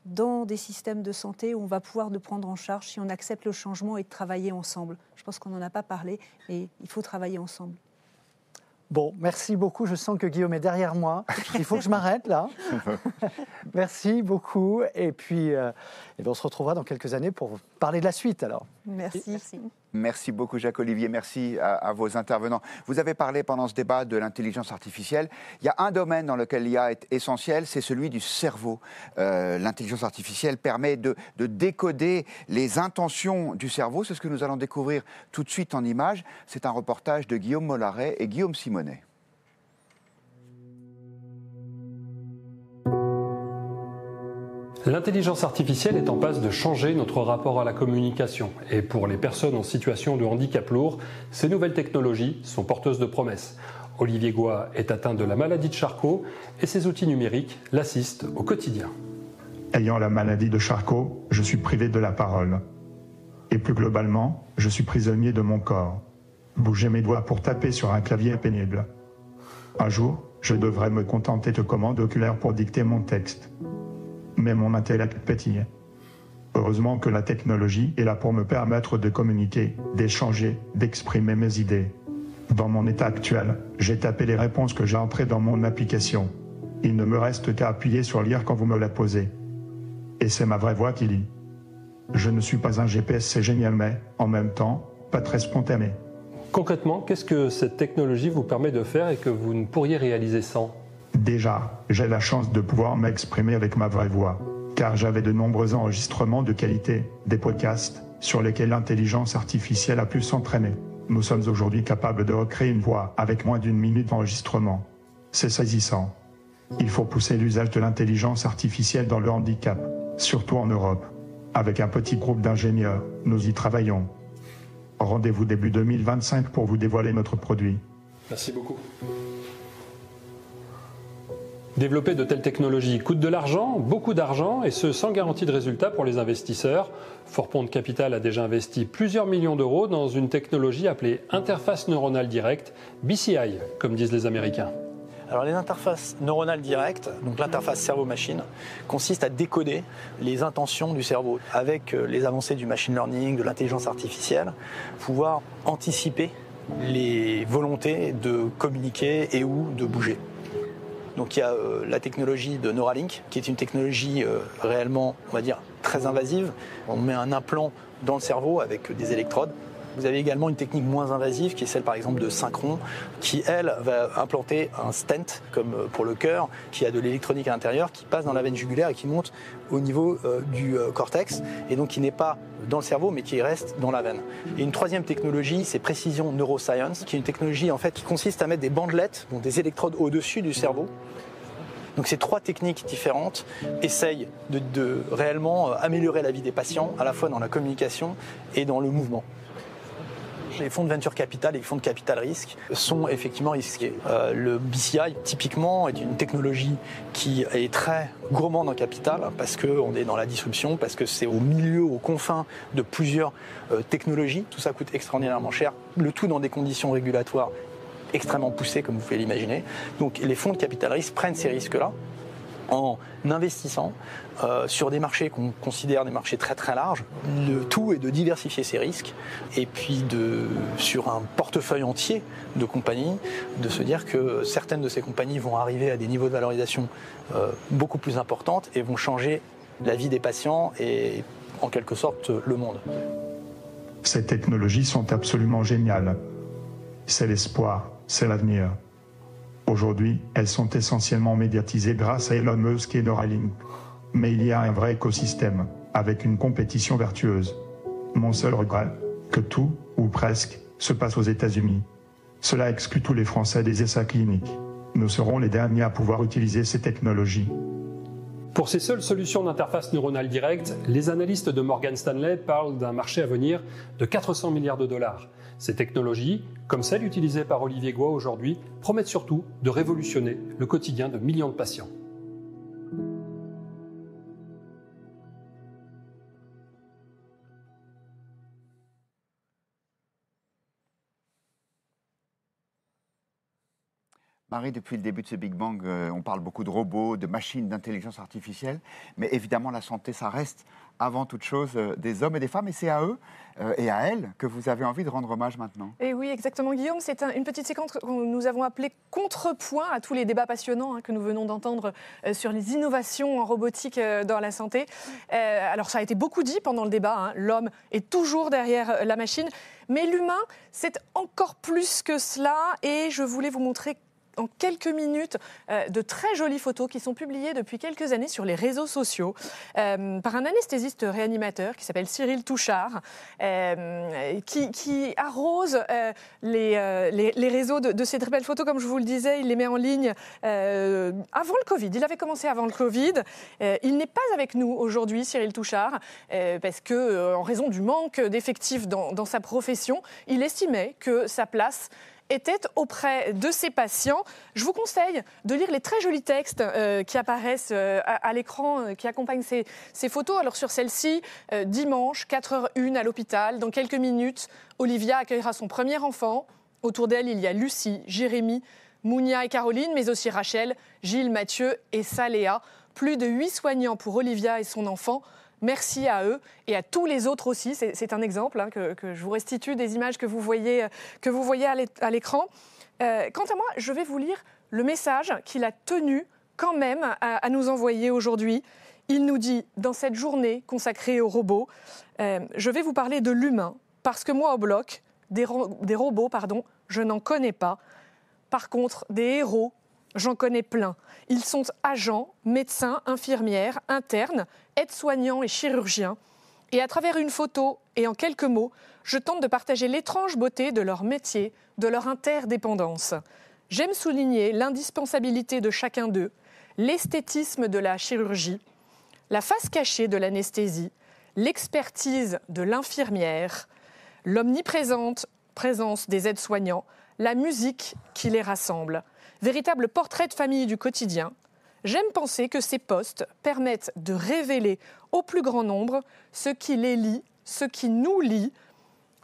dans des systèmes de santé où on va pouvoir le prendre en charge si on accepte le changement et de travailler ensemble. Je pense qu'on n'en a pas parlé, mais il faut travailler ensemble. Bon, merci beaucoup. Je sens que Guillaume est derrière moi. Il faut que je m'arrête là. Merci beaucoup. Et puis, on se retrouvera dans quelques années pour parler de la suite alors. Merci. Merci beaucoup Jacques-Olivier, merci à vos intervenants. Vous avez parlé pendant ce débat de l'intelligence artificielle. Il y a un domaine dans lequel l'IA est essentielle, c'est celui du cerveau. L'intelligence artificielle permet de décoder les intentions du cerveau. C'est ce que nous allons découvrir tout de suite en images. C'est un reportage de Guillaume Mollaret et Guillaume Simonet. L'intelligence artificielle est en passe de changer notre rapport à la communication. Et pour les personnes en situation de handicap lourd, ces nouvelles technologies sont porteuses de promesses. Olivier Goy est atteint de la maladie de Charcot et ses outils numériques l'assistent au quotidien. Ayant la maladie de Charcot, je suis privé de la parole. Et plus globalement, je suis prisonnier de mon corps. Bouger mes doigts pour taper sur un clavier est pénible. Un jour, je devrais me contenter de commandes oculaires pour dicter mon texte. Mais mon intellect pétille. Heureusement que la technologie est là pour me permettre de communiquer, d'échanger, d'exprimer mes idées. Dans mon état actuel, j'ai tapé les réponses que j'ai entrées dans mon application. Il ne me reste qu'à appuyer sur lire quand vous me la posez. Et c'est ma vraie voix qui lit. Je ne suis pas un GPS, c'est génial, mais, en même temps, pas très spontané. Concrètement, qu'est-ce que cette technologie vous permet de faire et que vous ne pourriez réaliser sans ? Déjà, j'ai la chance de pouvoir m'exprimer avec ma vraie voix, car j'avais de nombreux enregistrements de qualité, des podcasts, sur lesquels l'intelligence artificielle a pu s'entraîner. Nous sommes aujourd'hui capables de recréer une voix avec moins d'une minute d'enregistrement. C'est saisissant. Il faut pousser l'usage de l'intelligence artificielle dans le handicap, surtout en Europe. Avec un petit groupe d'ingénieurs, nous y travaillons. Rendez-vous début 2025 pour vous dévoiler notre produit. Merci beaucoup. Développer de telles technologies coûte de l'argent, beaucoup d'argent, et ce sans garantie de résultat pour les investisseurs. Forpont Capital a déjà investi plusieurs millions d'euros dans une technologie appelée interface neuronale directe, BCI, comme disent les Américains. Alors les interfaces neuronales directes, donc l'interface cerveau-machine, consiste à décoder les intentions du cerveau. Avec les avancées du machine learning, de l'intelligence artificielle, pouvoir anticiper les volontés de communiquer et ou de bouger. Donc il y a la technologie de Neuralink, qui est une technologie réellement, on va dire, très invasive. On met un implant dans le cerveau avec des électrodes. Vous avez également une technique moins invasive, qui est celle par exemple de Synchron, qui elle va implanter un stent, comme pour le cœur, qui a de l'électronique à l'intérieur, qui passe dans la veine jugulaire et qui monte au niveau du cortex, et donc qui n'est pas dans le cerveau, mais qui reste dans la veine. Et une troisième technologie, c'est Precision Neuroscience, qui est une technologie en fait qui consiste à mettre des bandelettes, donc des électrodes au-dessus du cerveau. Donc ces trois techniques différentes essayent de réellement améliorer la vie des patients, à la fois dans la communication et dans le mouvement. Les fonds de venture capital et les fonds de capital risque sont effectivement risqués. Le BCI, typiquement, est une technologie qui est très gourmande en capital parce qu'on est dans la disruption, parce que c'est au milieu, aux confins de plusieurs technologies. Tout ça coûte extraordinairement cher, le tout dans des conditions régulatoires extrêmement poussées, comme vous pouvez l'imaginer. Donc les fonds de capital risque prennent ces risques-là en investissant sur des marchés qu'on considère des marchés très très larges. Le tout est de diversifier ces risques et puis sur un portefeuille entier de compagnies, de se dire que certaines de ces compagnies vont arriver à des niveaux de valorisation beaucoup plus importantes et vont changer la vie des patients et en quelque sorte le monde. Ces technologies sont absolument géniales. C'est l'espoir, c'est l'avenir. Aujourd'hui, elles sont essentiellement médiatisées grâce à Elon Musk et Neuralink. Mais il y a un vrai écosystème, avec une compétition vertueuse. Mon seul regret, que tout, ou presque, se passe aux États-Unis. Cela exclut tous les Français des essais cliniques. Nous serons les derniers à pouvoir utiliser ces technologies. Pour ces seules solutions d'interface neuronale directe, les analystes de Morgan Stanley parlent d'un marché à venir de 400 milliards de dollars. Ces technologies, comme celles utilisées par Olivier Goy aujourd'hui, promettent surtout de révolutionner le quotidien de millions de patients. Marie, depuis le début de ce Big Bang, on parle beaucoup de robots, de machines, d'intelligence artificielle, mais évidemment la santé, ça reste avant toute chose des hommes et des femmes, et c'est à eux et à elles que vous avez envie de rendre hommage maintenant. Et oui, exactement, Guillaume. C'est une petite séquence que nous avons appelée contrepoint à tous les débats passionnants que nous venons d'entendre sur les innovations en robotique dans la santé. Alors, ça a été beaucoup dit pendant le débat. L'homme est toujours derrière la machine, mais l'humain, c'est encore plus que cela. Et je voulais vous montrer en quelques minutes de très jolies photos qui sont publiées depuis quelques années sur les réseaux sociaux par un anesthésiste réanimateur qui s'appelle Cyril Touchard, qui arrose les réseaux de ces très belles photos. Comme je vous le disais, il les met en ligne avant le Covid. Il avait commencé avant le Covid. Il n'est pas avec nous aujourd'hui, Cyril Touchard, parce que en raison du manque d'effectifs dans sa profession, il estimait que sa place était auprès de ses patients. Je vous conseille de lire les très jolis textes qui apparaissent à l'écran, qui accompagnent ces photos. Alors sur celle-ci, dimanche, 4h01 à l'hôpital. Dans quelques minutes, Olivia accueillera son premier enfant. Autour d'elle, il y a Lucie, Jérémy, Mounia et Caroline, mais aussi Rachel, Gilles, Mathieu et Saléa. Plus de 8 soignants pour Olivia et son enfant. Merci à eux et à tous les autres aussi. C'est un exemple que je vous restitue des images que vous voyez à l'écran. Quant à moi, je vais vous lire le message qu'il a tenu quand même à nous envoyer aujourd'hui. Il nous dit, dans cette journée consacrée aux robots, je vais vous parler de l'humain, parce que moi, au bloc, des robots, je n'en connais pas. Par contre, des héros, j'en connais plein. Ils sont agents, médecins, infirmières, internes, aides-soignants et chirurgiens. Et à travers une photo et en quelques mots, je tente de partager l'étrange beauté de leur métier, de leur interdépendance. J'aime souligner l'indispensabilité de chacun d'eux, l'esthétisme de la chirurgie, la face cachée de l'anesthésie, l'expertise de l'infirmière, l'omniprésence des aides-soignants, la musique qui les rassemble. Véritable portrait de famille du quotidien, j'aime penser que ces postes permettent de révéler au plus grand nombre ce qui les lie, ce qui nous lie,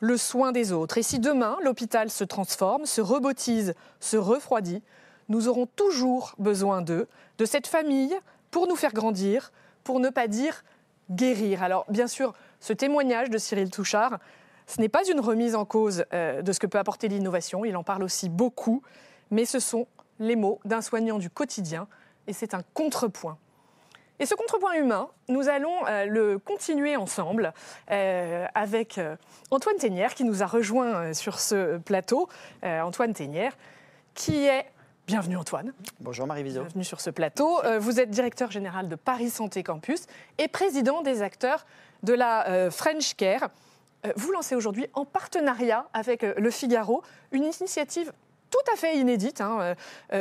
le soin des autres. Et si demain, l'hôpital se transforme, se robotise, se refroidit, nous aurons toujours besoin d'eux, de cette famille, pour nous faire grandir, pour ne pas dire guérir. Alors, bien sûr, ce témoignage de Cyril Touchard, ce n'est pas une remise en cause de ce que peut apporter l'innovation, il en parle aussi beaucoup, mais ce sont les mots d'un soignant du quotidien, et c'est un contrepoint. Et ce contrepoint humain, nous allons le continuer ensemble avec Antoine Thénière, qui nous a rejoint sur ce plateau. Antoine Thénière, qui est... Bienvenue Antoine. Bonjour Marie-Viso. Bienvenue sur ce plateau. Vous êtes directeur général de Paris Santé Campus et président des acteurs de la French Care. Vous lancez aujourd'hui, en partenariat avec Le Figaro, une initiative tout à fait inédite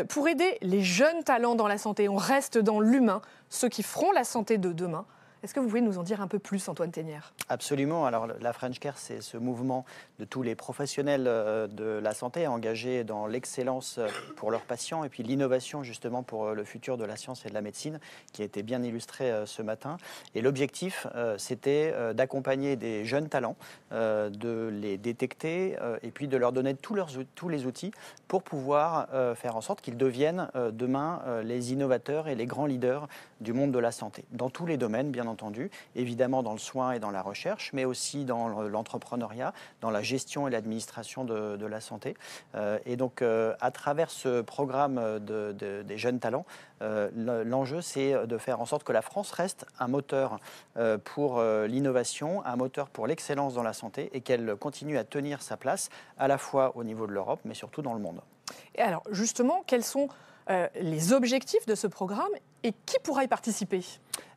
pour aider les jeunes talents dans la santé. On reste dans l'humain, ceux qui feront la santé de demain. Est-ce que vous pouvez nous en dire un peu plus, Antoine Thénière ? Absolument. Alors, la French Care, c'est ce mouvement de tous les professionnels de la santé engagés dans l'excellence pour leurs patients et puis l'innovation, justement, pour le futur de la science et de la médecine, qui a été bien illustré ce matin. Et l'objectif, c'était d'accompagner des jeunes talents, de les détecter et puis de leur donner tous les outils pour pouvoir faire en sorte qu'ils deviennent demain les innovateurs et les grands leaders du monde de la santé, dans tous les domaines, bien entendu, évidemment dans le soin et dans la recherche, mais aussi dans l'entrepreneuriat, dans la gestion et l'administration de la santé. Et donc, à travers ce programme des jeunes talents, l'enjeu, c'est de faire en sorte que la France reste un moteur pour l'innovation, un moteur pour l'excellence dans la santé et qu'elle continue à tenir sa place, à la fois au niveau de l'Europe, mais surtout dans le monde. Et alors, justement, quels sont les objectifs de ce programme et qui pourra y participer ?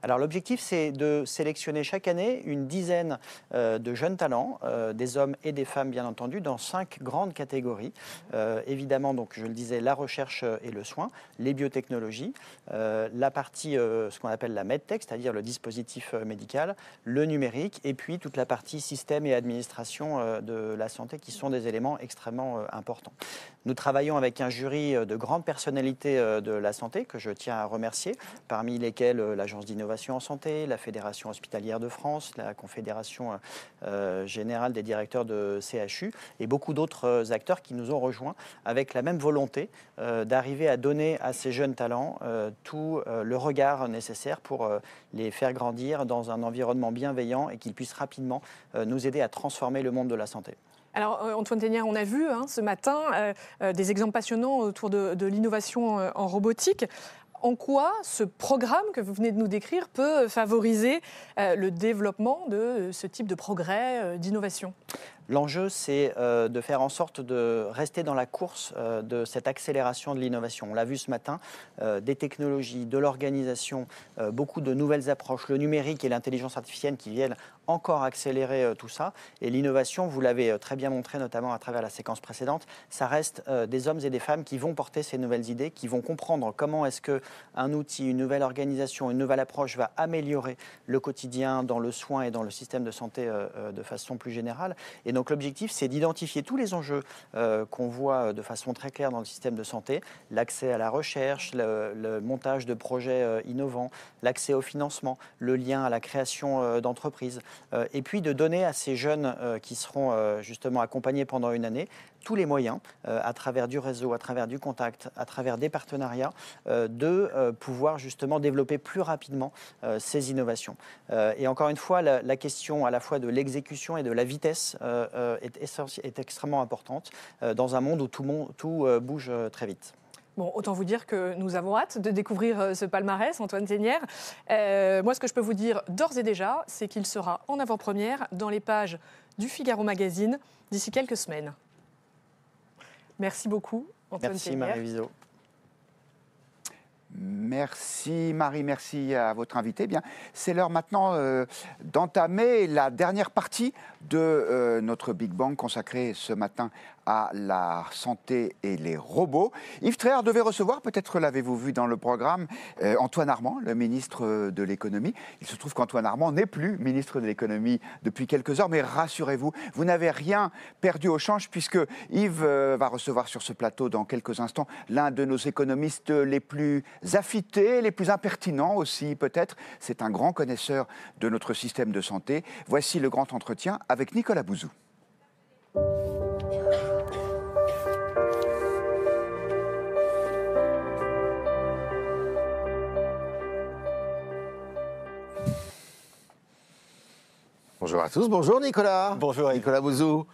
Alors l'objectif, c'est de sélectionner chaque année une dizaine de jeunes talents, des hommes et des femmes bien entendu, dans 5 grandes catégories. Évidemment, donc, je le disais, la recherche et le soin, les biotechnologies, la partie, ce qu'on appelle la medtech, c'est-à-dire le dispositif médical, le numérique, et puis toute la partie système et administration de la santé, qui sont des éléments extrêmement importants. Nous travaillons avec un jury de grandes personnalités de la santé, que je tiens à remercier, parmi lesquelles l'Agence d'innovation, l'innovation en santé, la Fédération hospitalière de France, la Confédération générale des directeurs de CHU et beaucoup d'autres acteurs qui nous ont rejoints avec la même volonté d'arriver à donner à ces jeunes talents tout le regard nécessaire pour les faire grandir dans un environnement bienveillant et qu'ils puissent rapidement nous aider à transformer le monde de la santé. Alors, Antoine Tenière, on a vu ce matin des exemples passionnants autour de l'innovation en robotique. En quoi ce programme que vous venez de nous décrire peut favoriser le développement de ce type de progrès, d'innovation ? L'enjeu, c'est de faire en sorte de rester dans la course de cette accélération de l'innovation. On l'a vu ce matin, des technologies, de l'organisation, beaucoup de nouvelles approches, le numérique et l'intelligence artificielle qui viennent encore accélérer tout ça. Et l'innovation, vous l'avez très bien montré, notamment à travers la séquence précédente, ça reste des hommes et des femmes qui vont porter ces nouvelles idées, qui vont comprendre comment est-ce qu'un outil, une nouvelle organisation, une nouvelle approche va améliorer le quotidien dans le soin et dans le système de santé de façon plus générale. Et donc l'objectif, c'est d'identifier tous les enjeux qu'on voit de façon très claire dans le système de santé, l'accès à la recherche, le montage de projets innovants, l'accès au financement, le lien à la création d'entreprises, et puis de donner à ces jeunes qui seront justement accompagnés pendant une année tous les moyens, à travers du réseau, à travers du contact, à travers des partenariats, de pouvoir justement développer plus rapidement ces innovations. Et encore une fois, la question à la fois de l'exécution et de la vitesse est extrêmement importante dans un monde où tout bouge très vite. Bon, autant vous dire que nous avons hâte de découvrir ce palmarès, Antoine Tenière. Moi, ce que je peux vous dire d'ores et déjà, c'est qu'il sera en avant-première dans les pages du Figaro Magazine d'ici quelques semaines. Merci beaucoup, Antoine Tenière. Merci, Marie Viseau. Merci Marie, merci à votre invité. Bien, c'est l'heure maintenant d'entamer la dernière partie de notre Big Bang consacrée ce matin à la santé et les robots. Yves Tréhard devait recevoir, peut-être l'avez-vous vu dans le programme, Antoine Armand, le ministre de l'économie. Il se trouve qu'Antoine Armand n'est plus ministre de l'économie depuis quelques heures, mais rassurez-vous, vous n'avez rien perdu au change puisque Yves va recevoir sur ce plateau dans quelques instants l'un de nos économistes les plus affûtés, les plus impertinents aussi peut-être. C'est un grand connaisseur de notre système de santé. Voici le grand entretien avec Nicolas Bouzou. Bonjour à tous, bonjour Nicolas. Bonjour Nicolas Bouzou.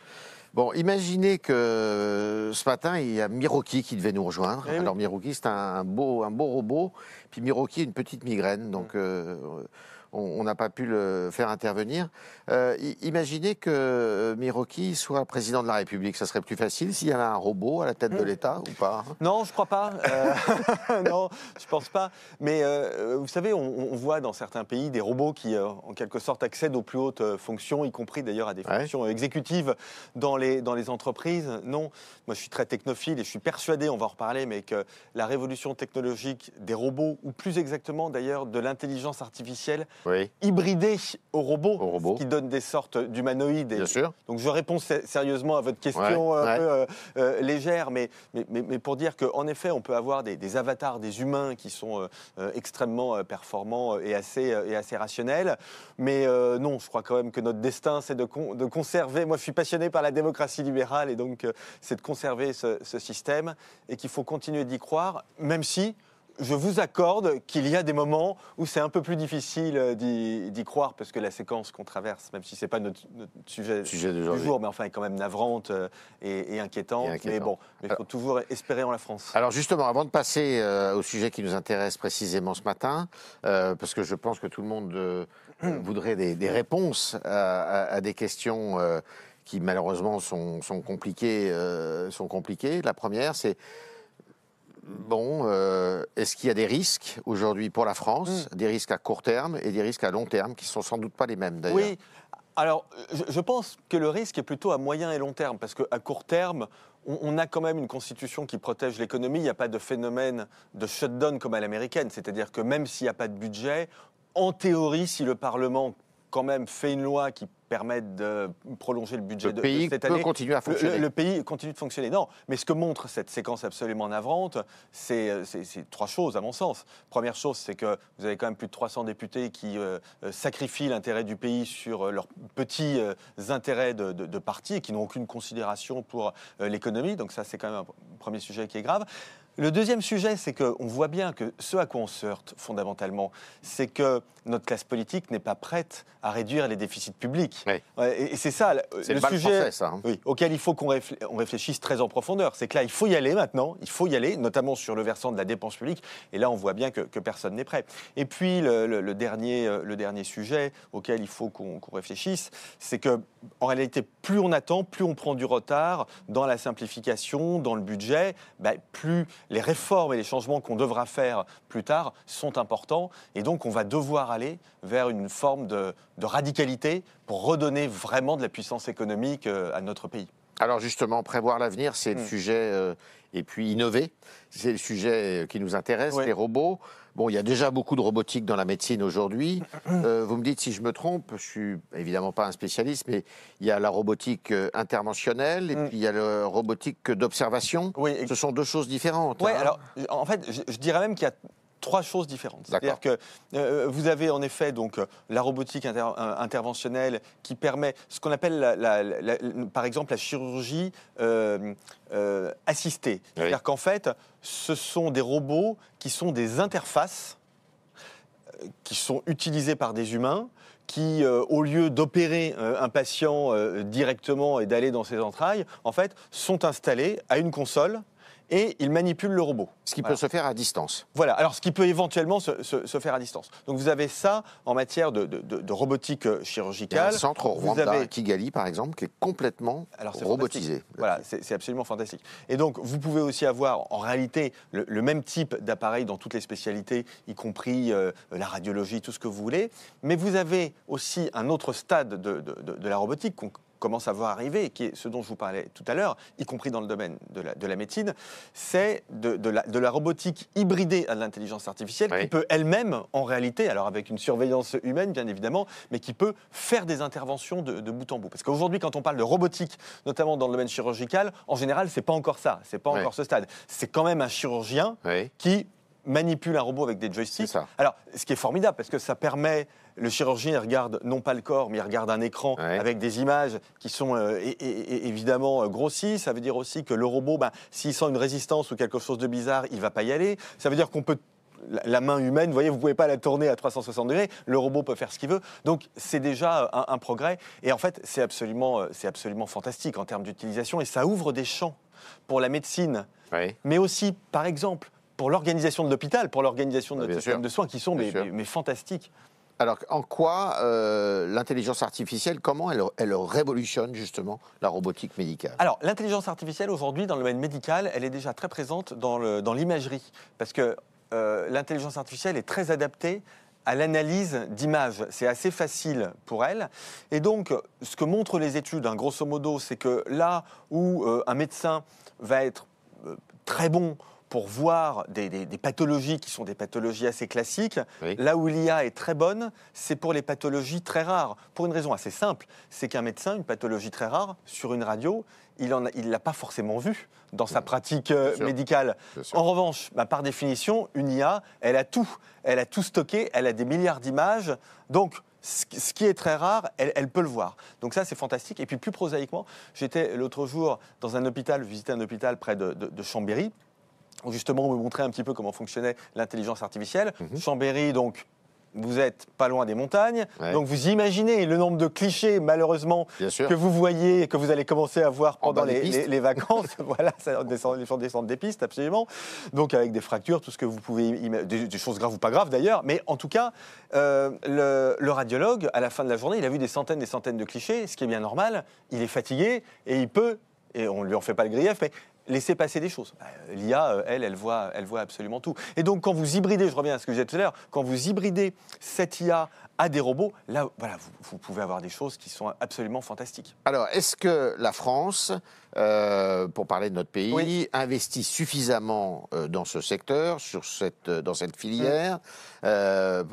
Bon, imaginez que ce matin, il y a Miroki qui devait nous rejoindre. Oui. Alors Miroki, c'est un beau robot, puis Miroki a une petite migraine, donc on n'a pas pu le faire intervenir. Imaginez que Miroki soit président de la République. Ça serait plus facile s'il y avait un robot à la tête de l'État ou pas? Non, je crois pas. Non, je pense pas. Mais vous savez, on voit dans certains pays des robots qui, en quelque sorte, accèdent aux plus hautes fonctions, y compris d'ailleurs à des fonctions exécutives dans les entreprises. Non, moi je suis très technophile et je suis persuadé, on va en reparler, mais que la révolution technologique des robots, ou plus exactement d'ailleurs de l'intelligence artificielle, hybridée aux robots, qui donne des sortes d'humanoïdes. Bien sûr. Donc je réponds sérieusement à votre question un peu légère, mais pour dire qu'en effet, on peut avoir des avatars, des humains qui sont extrêmement performants et assez rationnels. Mais non, je crois quand même que notre destin, c'est de conserver. Moi, je suis passionné par la démocratie libérale et donc c'est de conserver ce système et qu'il faut continuer d'y croire, même si je vous accorde qu'il y a des moments où c'est un peu plus difficile d'y croire, parce que la séquence qu'on traverse, même si ce n'est pas notre sujet du jour, mais enfin est quand même navrante et inquiétante. Mais bon, il faut toujours espérer en la France. Alors justement, avant de passer au sujet qui nous intéresse précisément ce matin, parce que je pense que tout le monde voudrait des réponses à des questions qui malheureusement sont compliquées. La première, c'est est-ce qu'il y a des risques aujourd'hui pour la France, des risques à court terme et des risques à long terme, qui ne sont sans doute pas les mêmes d'ailleurs? Oui, alors je pense que le risque est plutôt à moyen et long terme, parce qu'à court terme, on a quand même une constitution qui protège l'économie, il n'y a pas de phénomène de shutdown comme à l'américaine, c'est-à-dire que même s'il n'y a pas de budget, en théorie, si le Parlement quand même fait une loi qui permette de prolonger le budget de cette année. Le pays peut continuer à fonctionner. Le pays continue de fonctionner. Non, mais ce que montre cette séquence absolument navrante, c'est 3 choses, à mon sens. Première chose, c'est que vous avez quand même plus de 300 députés qui sacrifient l'intérêt du pays sur leurs petits intérêts de parti et qui n'ont aucune considération pour l'économie. Donc ça, c'est quand même un premier sujet qui est grave. Le deuxième sujet, c'est qu'on voit bien que ce à quoi on se heurte fondamentalement, c'est que notre classe politique n'est pas prête à réduire les déficits publics. Oui. Et c'est ça le sujet français, ça, hein. Oui, auquel il faut qu'on réfléchisse très en profondeur. C'est que là, il faut y aller maintenant, il faut y aller, notamment sur le versant de la dépense publique. Et là, on voit bien que personne n'est prêt. Et puis, le dernier sujet auquel il faut qu'on réfléchisse, c'est que en réalité, plus on attend, plus on prend du retard dans la simplification, dans le budget, plus les réformes et les changements qu'on devra faire plus tard sont importants. Et donc, on va devoir aller vers une forme de radicalité pour redonner vraiment de la puissance économique à notre pays. Alors justement, prévoir l'avenir, c'est le sujet, et puis innover, c'est le sujet qui nous intéresse, les robots. Bon, il y a déjà beaucoup de robotique dans la médecine aujourd'hui. Vous me dites si je me trompe, je suis évidemment pas un spécialiste, mais il y a la robotique interventionnelle et puis il y a la robotique d'observation. Oui. Ce sont 2 choses différentes. Oui, hein. alors en fait, je dirais même qu'il y a 3 choses différentes. C'est-à-dire que vous avez en effet donc, la robotique interventionnelle qui permet ce qu'on appelle par exemple la chirurgie assistée. Oui. C'est-à-dire qu'en fait, ce sont des robots qui sont des interfaces qui sont utilisées par des humains qui, au lieu d'opérer un patient directement et d'aller dans ses entrailles, en fait, sont installés à une console et ils manipulent le robot. Ce qui peut se faire à distance. Voilà, alors ce qui peut éventuellement se faire à distance. Donc vous avez ça en matière de robotique chirurgicale. Il y a un centre au Rwanda, à Kigali par exemple, qui est complètement robotisé. Voilà, c'est absolument fantastique. Et donc vous pouvez aussi avoir en réalité le même type d'appareil dans toutes les spécialités, y compris la radiologie, tout ce que vous voulez. Mais vous avez aussi un autre stade de la robotique qu'on commence à voir arriver, qui est ce dont je vous parlais tout à l'heure, y compris dans le domaine de la médecine, c'est de la robotique hybridée à l'intelligence artificielle qui peut elle-même, en réalité, alors avec une surveillance humaine bien évidemment, mais qui peut faire des interventions de bout en bout. Parce qu'aujourd'hui, quand on parle de robotique, notamment dans le domaine chirurgical, en général, c'est pas encore ça, c'est pas encore ce stade. C'est quand même un chirurgien qui manipule un robot avec des joysticks. Alors, ce qui est formidable, parce que ça permet... Le chirurgien, il regarde non pas le corps, mais il regarde un écran avec des images qui sont évidemment grossies. Ça veut dire aussi que le robot, s'il sent une résistance ou quelque chose de bizarre, il ne va pas y aller. Ça veut dire qu'on peut... La main humaine, vous voyez, vous ne pouvez pas la tourner à 360 degrés. Le robot peut faire ce qu'il veut. Donc, c'est déjà un progrès. Et en fait, c'est absolument fantastique en termes d'utilisation. Et ça ouvre des champs pour la médecine. Mais aussi, par exemple, pour l'organisation de l'hôpital, pour l'organisation de notre système de soins, qui sont mais fantastiques. Alors, en quoi l'intelligence artificielle, comment elle révolutionne justement la robotique médicale? Alors, l'intelligence artificielle, aujourd'hui, dans le domaine médical, elle est déjà très présente dans l'imagerie. Parce que l'intelligence artificielle est très adaptée à l'analyse d'images. C'est assez facile pour elle. Et donc, ce que montrent les études, grosso modo, c'est que là où un médecin va être très bon pour voir des pathologies qui sont des pathologies assez classiques. Là où l'IA est très bonne, c'est pour les pathologies très rares. Pour une raison assez simple, c'est qu'un médecin, une pathologie très rare, sur une radio, il ne l'a pas forcément vue dans sa pratique médicale. En revanche, par définition, une IA, elle a tout. Elle a tout stocké, elle a des milliards d'images. Donc, ce qui est très rare, elle peut le voir. Donc ça, c'est fantastique. Et puis, plus prosaïquement, j'étais l'autre jour dans un hôpital, visiter un hôpital près de Chambéry, où justement on me montrait un petit peu comment fonctionnait l'intelligence artificielle. Chambéry, donc, vous êtes pas loin des montagnes, donc vous imaginez le nombre de clichés, malheureusement, que vous voyez et que vous allez commencer à voir pendant les vacances. Voilà, ça descend des pistes, absolument. Donc avec des fractures, tout ce que vous pouvez imaginer, des choses graves ou pas graves d'ailleurs, mais en tout cas, le radiologue, à la fin de la journée, il a vu des centaines de clichés, ce qui est bien normal, il est fatigué et il peut, et on ne lui en fait pas le grief, mais laisser passer des choses. L'IA, elle voit absolument tout. Et donc, quand vous hybridez, je reviens à ce que je disais tout à l'heure, quand vous hybridez cette IA à des robots, là, voilà, vous pouvez avoir des choses qui sont absolument fantastiques. Alors, est-ce que la France, pour parler de notre pays, investit suffisamment dans ce secteur, dans cette filière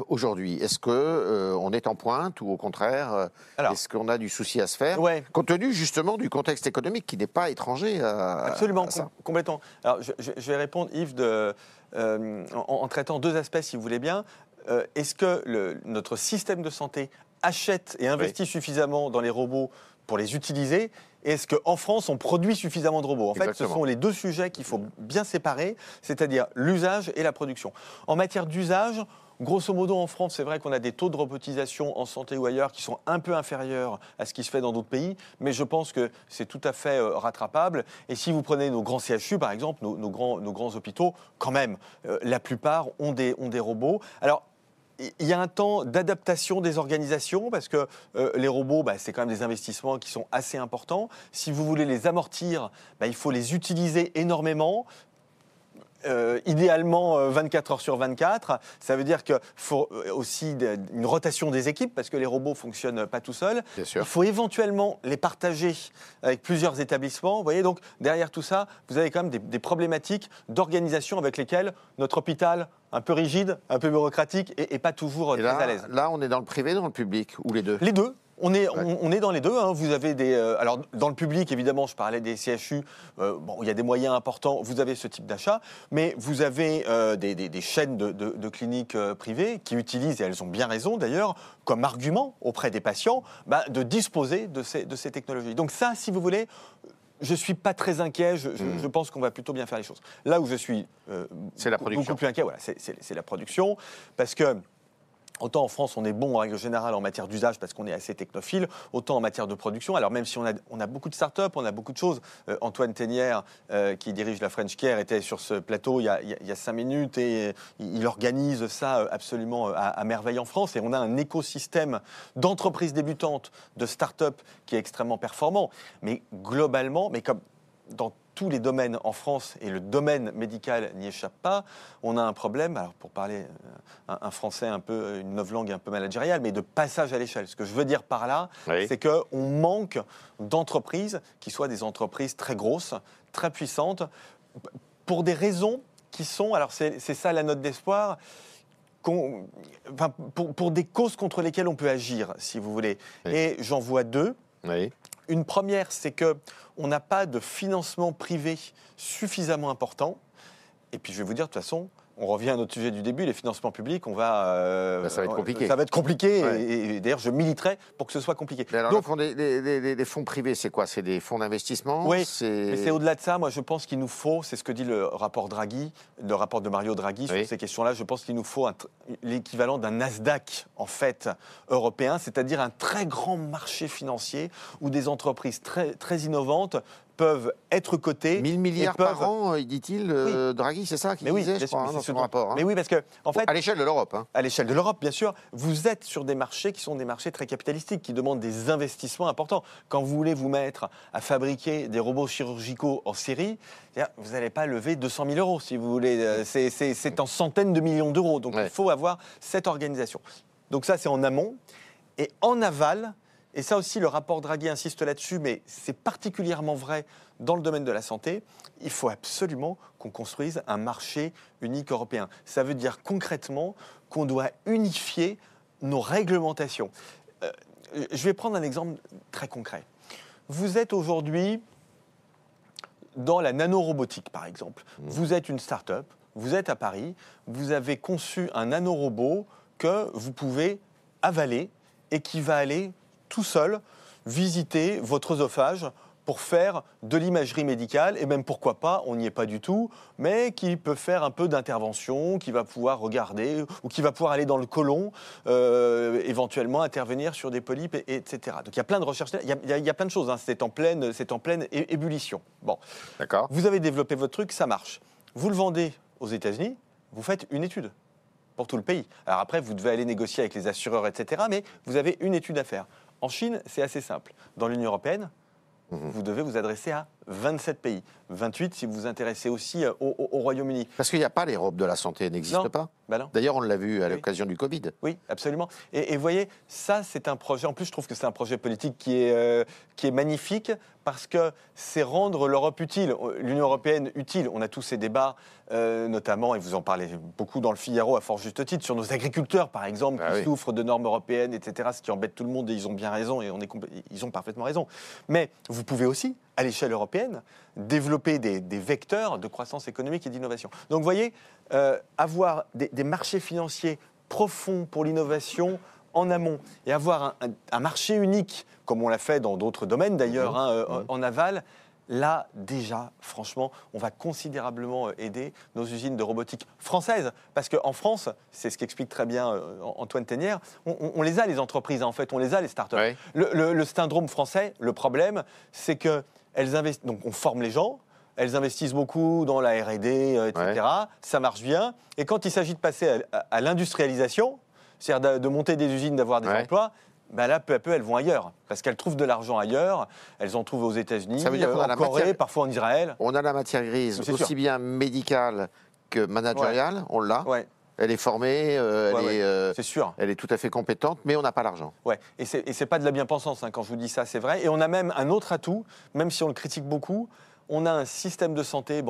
aujourd'hui? Est-ce qu'on est en pointe ou au contraire, est-ce qu'on a du souci à se faire, compte tenu justement du contexte économique qui n'est pas étranger Absolument, à ça? complètement. Alors, je vais répondre, Yves, en traitant deux aspects, si vous voulez bien. Est-ce que notre système de santé achète et investit suffisamment dans les robots pour les utiliser? Et est-ce qu'en France, on produit suffisamment de robots? En fait, ce sont les deux sujets qu'il faut bien séparer, c'est-à-dire l'usage et la production. En matière d'usage, grosso modo, en France, c'est vrai qu'on a des taux de robotisation en santé ou ailleurs qui sont un peu inférieurs à ce qui se fait dans d'autres pays, mais je pense que c'est tout à fait rattrapable. Et si vous prenez nos grands CHU, par exemple, nos grands hôpitaux, quand même, la plupart ont des robots. Alors, il y a un temps d'adaptation des organisations parce que les robots, c'est quand même des investissements qui sont assez importants. Si vous voulez les amortir, il faut les utiliser énormément. Idéalement 24 heures sur 24, ça veut dire qu'il faut aussi une rotation des équipes parce que les robots ne fonctionnent pas tout seuls. Il faut éventuellement les partager avec plusieurs établissements. Vous voyez, donc derrière tout ça, vous avez quand même des problématiques d'organisation avec lesquelles notre hôpital, un peu rigide, un peu bureaucratique, et pas toujours très à l'aise. Là, on est dans le privé, dans le public, ou les deux? Les deux. On est dans les deux. Vous avez alors, dans le public, évidemment, je parlais des CHU, il y a des moyens importants, vous avez ce type d'achat, mais vous avez des chaînes de cliniques privées qui utilisent, et elles ont bien raison d'ailleurs, comme argument auprès des patients, de disposer de ces technologies. Donc ça, si vous voulez, je ne suis pas très inquiet, je pense qu'on va plutôt bien faire les choses. Là où je suis beaucoup plus inquiet, voilà, c'est la production, parce que autant en France, on est bon en règle générale en matière d'usage parce qu'on est assez technophile, autant en matière de production. Alors même si on a beaucoup de start-up, on a beaucoup de choses. Antoine Ténière, qui dirige la French Care, était sur ce plateau il y a 5 minutes et il organise ça absolument à merveille en France. Et on a un écosystème d'entreprises débutantes, de start-up qui est extrêmement performant. Mais globalement, mais comme dans tous les domaines en France, et le domaine médical n'y échappe pas, on a un problème, alors pour parler un français un peu, une novlangue un peu managériale, mais de passage à l'échelle. Ce que je veux dire par là, c'est qu'on manque d'entreprises qui soient des entreprises très grosses, très puissantes, pour des raisons qui sont, alors c'est ça la note d'espoir, pour des causes contre lesquelles on peut agir, si vous voulez. Et j'en vois deux. Une première, c'est qu'on n'a pas de financement privé suffisamment important. Et puis je vais vous dire, de toute façon, on revient à notre sujet du début, les financements publics, ça va être compliqué. Ça va être compliqué, et d'ailleurs je militerai pour que ce soit compliqué. Mais alors, donc, les fonds privés, c'est quoi? C'est des fonds d'investissement? Oui, mais c'est au-delà de ça. Moi, je pense qu'il nous faut, c'est ce que dit le rapport Draghi, le rapport de Mario Draghi sur ces questions-là, je pense qu'il nous faut l'équivalent d'un Nasdaq, en fait, européen, c'est-à-dire un très grand marché financier où des entreprises très, très innovantes peuvent être cotées. 1000 milliards par an, dit-il, Draghi, c'est ça qu'il disait, je crois, dans son rapport. Mais oui, parce que, en fait... À l'échelle de l'Europe. À l'échelle de l'Europe, bien sûr. Vous êtes sur des marchés qui sont des marchés très capitalistiques, qui demandent des investissements importants. Quand vous voulez vous mettre à fabriquer des robots chirurgicaux en série, vous n'allez pas lever 200 000 euros, si vous voulez. C'est en centaines de millions d'euros. Donc, il faut avoir cette organisation. Donc ça, c'est en amont. Et en aval... Et ça aussi, le rapport Draghi insiste là-dessus, mais c'est particulièrement vrai dans le domaine de la santé. Il faut absolument qu'on construise un marché unique européen. Ça veut dire concrètement qu'on doit unifier nos réglementations. Je vais prendre un exemple très concret. Vous êtes aujourd'hui dans la nanorobotique, par exemple. Vous êtes une start-up, vous êtes à Paris, vous avez conçu un nanorobot que vous pouvez avaler et qui va aller tout seul visiter votre œsophage pour faire de l'imagerie médicale, et même pourquoi pas, on n'y est pas du tout, mais qui peut faire un peu d'intervention, qui va pouvoir regarder, ou qui va pouvoir aller dans le côlon, éventuellement intervenir sur des polypes, etc. Donc il y a plein de recherches, il y a plein de choses, hein. C'est en pleine ébullition. Bon, d'accord. Vous avez développé votre truc, ça marche. Vous le vendez aux États-Unis, vous faites une étude pour tout le pays. Alors après, vous devez aller négocier avec les assureurs, etc., mais vous avez une étude à faire. En Chine, c'est assez simple. Dans l'Union européenne, vous devez vous adresser à 27 pays. 28 si vous vous intéressez aussi au Royaume-Uni. Parce qu'il n'y a pas les robes de la santé, n'existent pas. Bah non. D'ailleurs, on l'a vu à l'occasion du Covid. Oui, absolument. Et vous voyez, ça, c'est un projet. En plus, je trouve que c'est un projet politique qui est magnifique parce que c'est rendre l'Europe utile, l'Union européenne utile. On a tous ces débats, notamment, et vous en parlez beaucoup dans le Figaro à fort juste titre, sur nos agriculteurs, par exemple, qui souffrent de normes européennes, etc., ce qui embête tout le monde, et ils ont bien raison, et ils ont parfaitement raison. Mais vous pouvez aussi, à l'échelle européenne, développer des vecteurs de croissance économique et d'innovation. Donc, vous voyez, avoir des marchés financiers profonds pour l'innovation en amont et avoir un marché unique, comme on l'a fait dans d'autres domaines d'ailleurs, en aval, là, déjà, franchement, on va considérablement aider nos usines de robotique françaises. Parce qu'en France, c'est ce qu'explique très bien Antoine Ténière, on les a, les entreprises, en fait, on les a, les startups. Oui. Le syndrome français, le problème, c'est qu'elles investissent. Donc, on forme les gens, elles investissent beaucoup dans la R&D, etc. Ça marche bien. Et quand il s'agit de passer à l'industrialisation, c'est-à-dire de monter des usines, d'avoir des emplois, ben là, peu à peu, elles vont ailleurs. Parce qu'elles trouvent de l'argent ailleurs. Elles en trouvent aux États-Unis, en Corée, parfois en Israël. On a la matière grise, aussi bien médicale que managériale. On l'a. Elle est formée, c'est sûr. Elle est tout à fait compétente, mais on n'a pas l'argent. Ouais. Et c'est pas de la bien-pensance, quand je vous dis ça, c'est vrai. Et on a même un autre atout, même si on le critique beaucoup, on a un système de santé,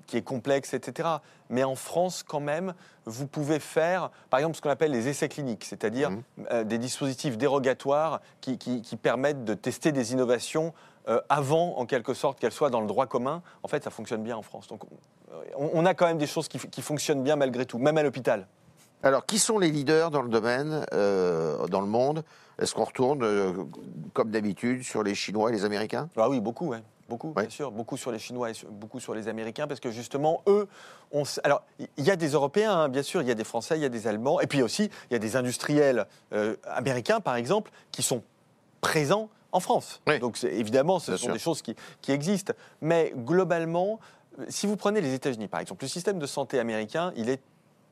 qui est complexe, etc. Mais en France, quand même, vous pouvez faire, par exemple, ce qu'on appelle les essais cliniques, c'est-à-dire des dispositifs dérogatoires qui permettent de tester des innovations avant, en quelque sorte, qu'elles soient dans le droit commun. En fait, ça fonctionne bien en France. Donc, on a quand même des choses qui fonctionnent bien malgré tout, même à l'hôpital. Alors, qui sont les leaders dans le domaine, dans le monde? Est-ce qu'on retourne, comme d'habitude, sur les Chinois et les Américains? Ah oui, beaucoup, oui. Beaucoup, bien sûr, beaucoup sur les Chinois et beaucoup sur les Américains, parce que justement, eux, alors, il y a des Européens, bien sûr, il y a des Français, il y a des Allemands, et puis aussi, il y a des industriels américains, par exemple, qui sont présents en France. Donc, évidemment, ce sont des choses qui existent. Mais globalement, si vous prenez les États-Unis, par exemple, le système de santé américain, il est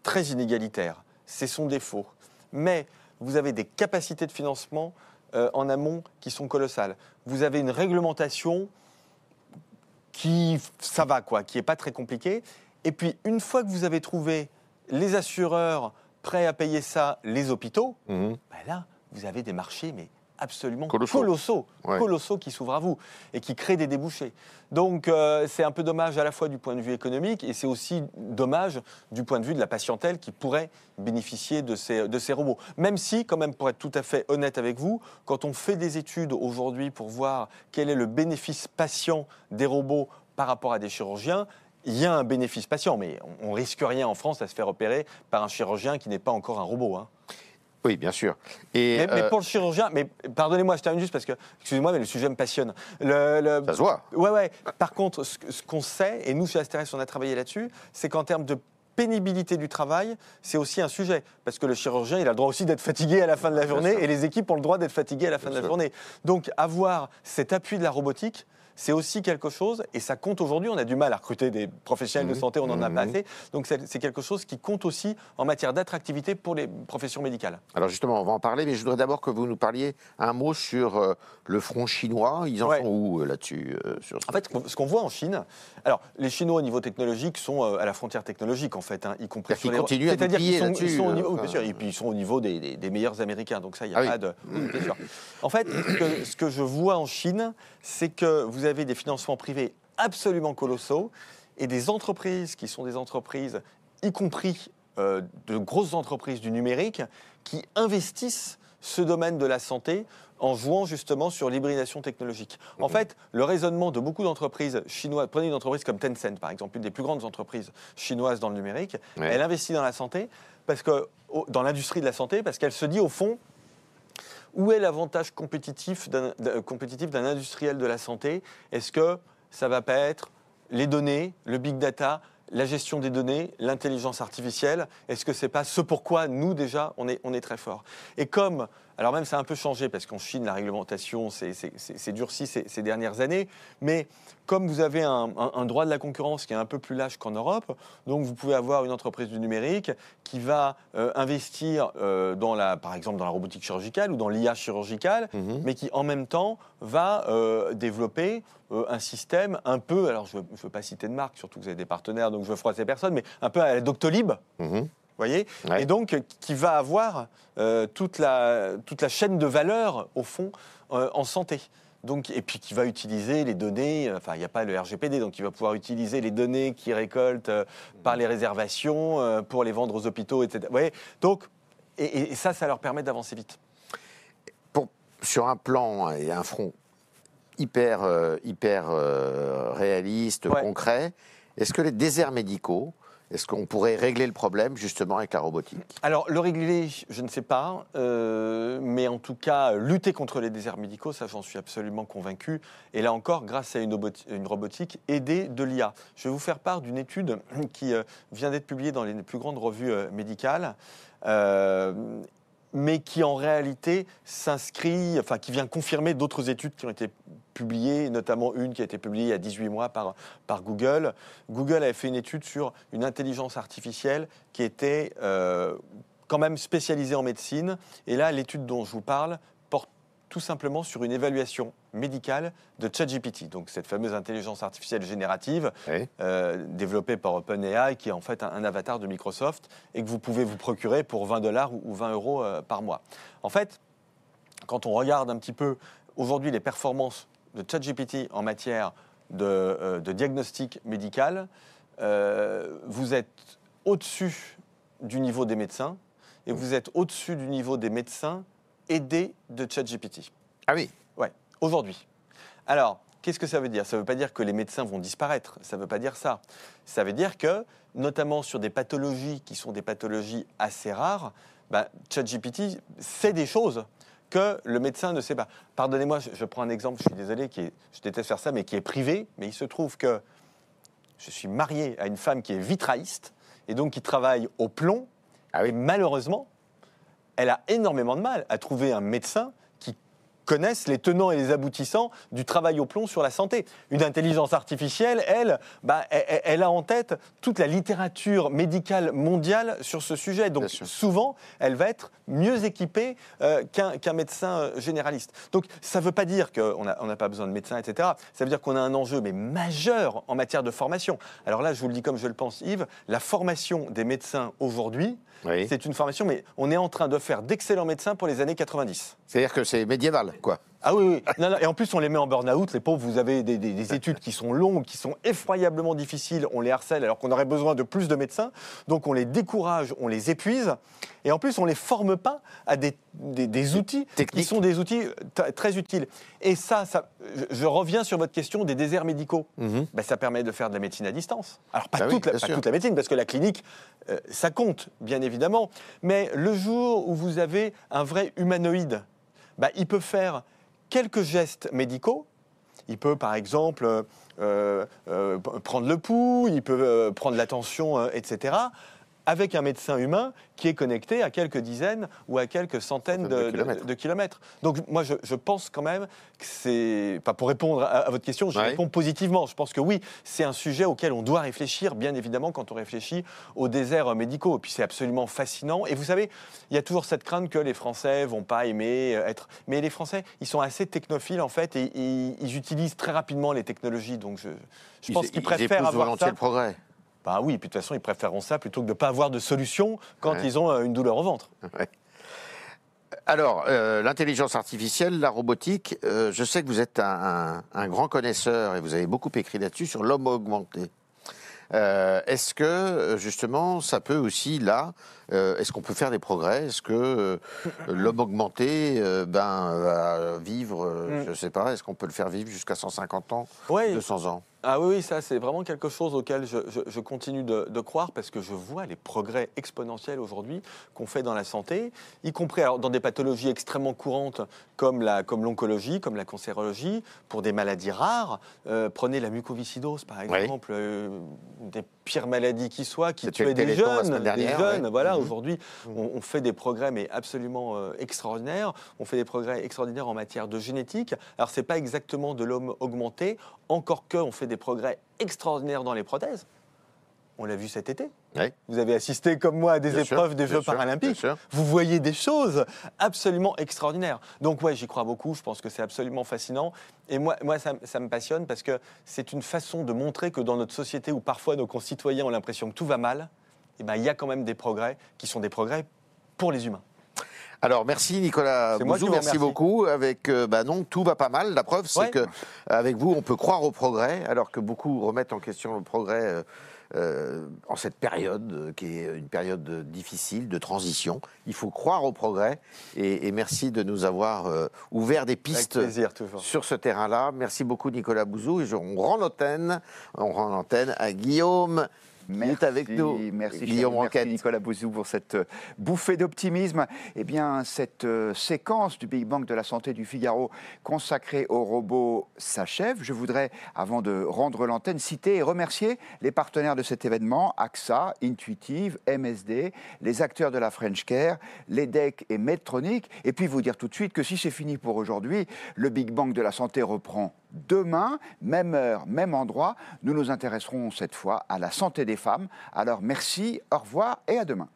très inégalitaire. C'est son défaut. Mais vous avez des capacités de financement en amont qui sont colossales. Vous avez une réglementation ça va, qui n'est pas très compliqué. Et puis, une fois que vous avez trouvé les assureurs prêts à payer ça, les hôpitaux, là, vous avez des marchés, mais absolument colossaux qui s'ouvrent à vous et qui créent des débouchés. Donc, c'est un peu dommage à la fois du point de vue économique et c'est aussi dommage du point de vue de la patientèle qui pourrait bénéficier de ces robots. Même si, quand même, pour être tout à fait honnête avec vous, quand on fait des études aujourd'hui pour voir quel est le bénéfice patient des robots par rapport à des chirurgiens, il y a un bénéfice patient, mais on ne risque rien en France à se faire opérer par un chirurgien qui n'est pas encore un robot. Oui, bien sûr. Mais pour le chirurgien, mais pardonnez-moi, je termine juste parce que, excusez-moi, mais le sujet me passionne. Ça se voit. Ouais. Par contre, ce qu'on sait, et nous, chez Asterès, on a travaillé là-dessus, c'est qu'en termes de pénibilité du travail, c'est aussi un sujet. Parce que le chirurgien, il a le droit aussi d'être fatigué à la fin de la journée, et les équipes ont le droit d'être fatiguées à la fin de la journée. Donc, avoir cet appui de la robotique, c'est aussi quelque chose, et ça compte aujourd'hui. On a du mal à recruter des professionnels de santé, on n'en a pas assez. Donc c'est quelque chose qui compte aussi en matière d'attractivité pour les professions médicales. Alors justement, on va en parler, mais je voudrais d'abord que vous nous parliez un mot sur le front chinois. Ils en sont où là-dessus En fait, ce qu'on voit en Chine, alors les Chinois au niveau technologique sont à la frontière technologique en fait, y compris sur les... continuent à piller là-dessus. Ils sont au niveau, bien sûr, et puis ils sont au niveau des meilleurs Américains, donc ça, il n'y a pas de... Bien sûr. En fait, ce que je vois en Chine, c'est que vous avez des financements privés absolument colossaux et des entreprises qui sont des entreprises, y compris de grosses entreprises du numérique, qui investissent ce domaine de la santé en jouant justement sur l'hybridation technologique. En fait, le raisonnement de beaucoup d'entreprises chinoises, prenez une entreprise comme Tencent par exemple, une des plus grandes entreprises chinoises dans le numérique, elle investit dans la santé, dans l'industrie de la santé, parce qu'elle se dit au fond, où est l'avantage compétitif d'un industriel de la santé? Est-ce que ça ne va pas être les données, le big data, la gestion des données, l'intelligence artificielle? Est-ce que ce n'est pas ce pourquoi nous, déjà, on est très forts? Et comme Alors même, ça a un peu changé parce qu'en Chine, la réglementation s'est durcie ces dernières années. Mais comme vous avez un droit de la concurrence qui est un peu plus lâche qu'en Europe, donc vous pouvez avoir une entreprise du numérique qui va investir par exemple dans la robotique chirurgicale ou dans l'IA chirurgicale, mais qui en même temps va développer un système un peu, alors je ne veux pas citer de marque, surtout que vous avez des partenaires, donc je veux froisser personne, mais un peu à la Doctolib. Voyez, ouais. Et donc qui va avoir toute la chaîne de valeur au fond en santé. Donc, et puis qui va utiliser les données, enfin il n'y a pas le RGPD, donc il va pouvoir utiliser les données qu'il récolte par les réservations pour les vendre aux hôpitaux, etc. Vous voyez, donc, et ça leur permet d'avancer vite. Sur un plan et un front hyper réaliste, ouais. Concret, est-ce que les déserts médicaux, est-ce qu'on pourrait régler le problème justement avec la robotique? Alors le régler, je ne sais pas, mais en tout cas lutter contre les déserts médicaux, ça j'en suis absolument convaincu. Et là encore, grâce à une robotique aidée de l'IA. Je vais vous faire part d'une étude qui vient d'être publiée dans les plus grandes revues médicales. Mais qui en réalité s'inscrit, enfin qui vient confirmer d'autres études qui ont été publiées, notamment une qui a été publiée il y a 18 mois par Google. Google avait fait une étude sur une intelligence artificielle qui était quand même spécialisée en médecine. Et là, l'étude dont je vous parle porte tout simplement sur une évaluation médicale de ChatGPT, donc cette fameuse intelligence artificielle générative, oui. Développée par OpenAI, qui est en fait un avatar de Microsoft et que vous pouvez vous procurer pour $20 ou 20 € par mois. En fait, quand on regarde un petit peu aujourd'hui les performances de ChatGPT en matière de diagnostic médical, vous êtes au-dessus du niveau des médecins et vous êtes au-dessus du niveau des médecins aidés de ChatGPT. Ah oui. Ouais. Aujourd'hui. Alors, qu'est-ce que ça veut dire? Ça ne veut pas dire que les médecins vont disparaître. Ça ne veut pas dire ça. Ça veut dire que, notamment sur des pathologies qui sont des pathologies assez rares, ChatGPT sait des choses que le médecin ne sait pas. Pardonnez-moi, je prends un exemple, je suis désolé, je déteste faire ça, mais qui est privé. Mais il se trouve que je suis marié à une femme qui est vitrailliste et donc qui travaille au plomb. Ah oui. Et malheureusement, elle a énormément de mal à trouver un médecin connaissent les tenants et les aboutissants du travail au plomb sur la santé. Une intelligence artificielle, elle a en tête toute la littérature médicale mondiale sur ce sujet. Donc souvent, elle va être mieux équipée qu'un médecin généraliste. Donc ça ne veut pas dire qu'on n'a pas besoin de médecins, etc. Ça veut dire qu'on a un enjeu majeur en matière de formation. Alors là, je vous le dis comme je le pense, Yves, la formation des médecins aujourd'hui, oui. C'est une formation, mais on est en train de faire d'excellents médecins pour les années 90. C'est-à-dire que c'est médiéval, quoi. Ah oui, oui. Non, et en plus, on les met en burn-out. Les pauvres, vous avez des études qui sont longues, qui sont effroyablement difficiles. On les harcèle alors qu'on aurait besoin de plus de médecins. Donc, on les décourage, on les épuise. Et en plus, on ne les forme pas à des outils qui sont des outils très utiles. Et ça, je reviens sur votre question des déserts médicaux. Ça permet de faire de la médecine à distance. Alors, pas toute la médecine, parce que la clinique, ça compte, bien évidemment. Mais le jour où vous avez un vrai humanoïde, il peut faire quelques gestes médicaux. Il peut, par exemple, prendre le pouls, il peut prendre la tension, etc., avec un médecin humain qui est connecté à quelques dizaines ou à quelques centaines de kilomètres. Donc moi, je pense quand même que c'est... Pas pour répondre à votre question, je réponds positivement. Je pense que oui, c'est un sujet auquel on doit réfléchir, bien évidemment, quand on réfléchit aux déserts médicaux. Et puis c'est absolument fascinant. Et vous savez, il y a toujours cette crainte que les Français vont pas aimer être... Mais les Français, ils sont assez technophiles, en fait, et ils utilisent très rapidement les technologies. Donc je pense qu'ils préfèrent avoir ça. Le progrès. Bah oui, et puis de toute façon, ils préfèrent ça plutôt que de ne pas avoir de solution quand ils ont une douleur au ventre. Ouais. Alors, l'intelligence artificielle, la robotique, je sais que vous êtes un grand connaisseur et vous avez beaucoup écrit là-dessus sur l'homme augmenté. Est-ce que, justement, ça peut aussi, là, est-ce qu'on peut faire des progrès? Est-ce que l'homme augmenté va vivre, je ne sais pas, est-ce qu'on peut le faire vivre jusqu'à 150 ans, 200 ans? Ah oui, ça c'est vraiment quelque chose auquel je continue de croire parce que je vois les progrès exponentiels aujourd'hui qu'on fait dans la santé, y compris alors, dans des pathologies extrêmement courantes comme l'oncologie, comme la cancérologie, pour des maladies rares. Prenez la mucoviscidose par exemple, des pires maladies qui soient, qui tuaient des jeunes. Voilà, aujourd'hui on fait des progrès mais absolument extraordinaires. On fait des progrès extraordinaires en matière de génétique. Alors c'est pas exactement de l'homme augmenté, encore que on fait des progrès extraordinaires dans les prothèses. On l'a vu cet été. Vous avez assisté comme moi à des épreuves des Jeux paralympiques. Vous voyez des choses absolument extraordinaires. Donc ouais, j'y crois beaucoup. Je pense que c'est absolument fascinant. Et moi ça me passionne parce que c'est une façon de montrer que dans notre société où parfois nos concitoyens ont l'impression que tout va mal, eh ben, il y a quand même des progrès qui sont des progrès pour les humains. Alors merci Nicolas Bouzou, merci beaucoup. Avec non, tout va pas mal. La preuve, c'est que avec vous, on peut croire au progrès, alors que beaucoup remettent en question le progrès en cette période qui est une période difficile de transition. Il faut croire au progrès et merci de nous avoir ouvert des pistes sur ce terrain-là. Merci beaucoup Nicolas Bouzou et on rend l'antenne à Guillaume. Merci, avec nous. Merci Nicolas Bouzou pour cette bouffée d'optimisme. Eh bien, cette séquence du Big Bang de la santé du Figaro consacrée aux robots s'achève. Je voudrais, avant de rendre l'antenne, citer et remercier les partenaires de cet événement, AXA, Intuitive, MSD, les acteurs de la French Care, l'EDEC et Medtronic. Et puis vous dire tout de suite que si c'est fini pour aujourd'hui, le Big Bang de la santé reprend demain, même heure, même endroit. Nous nous intéresserons cette fois à la santé des femmes. Alors merci, au revoir et à demain.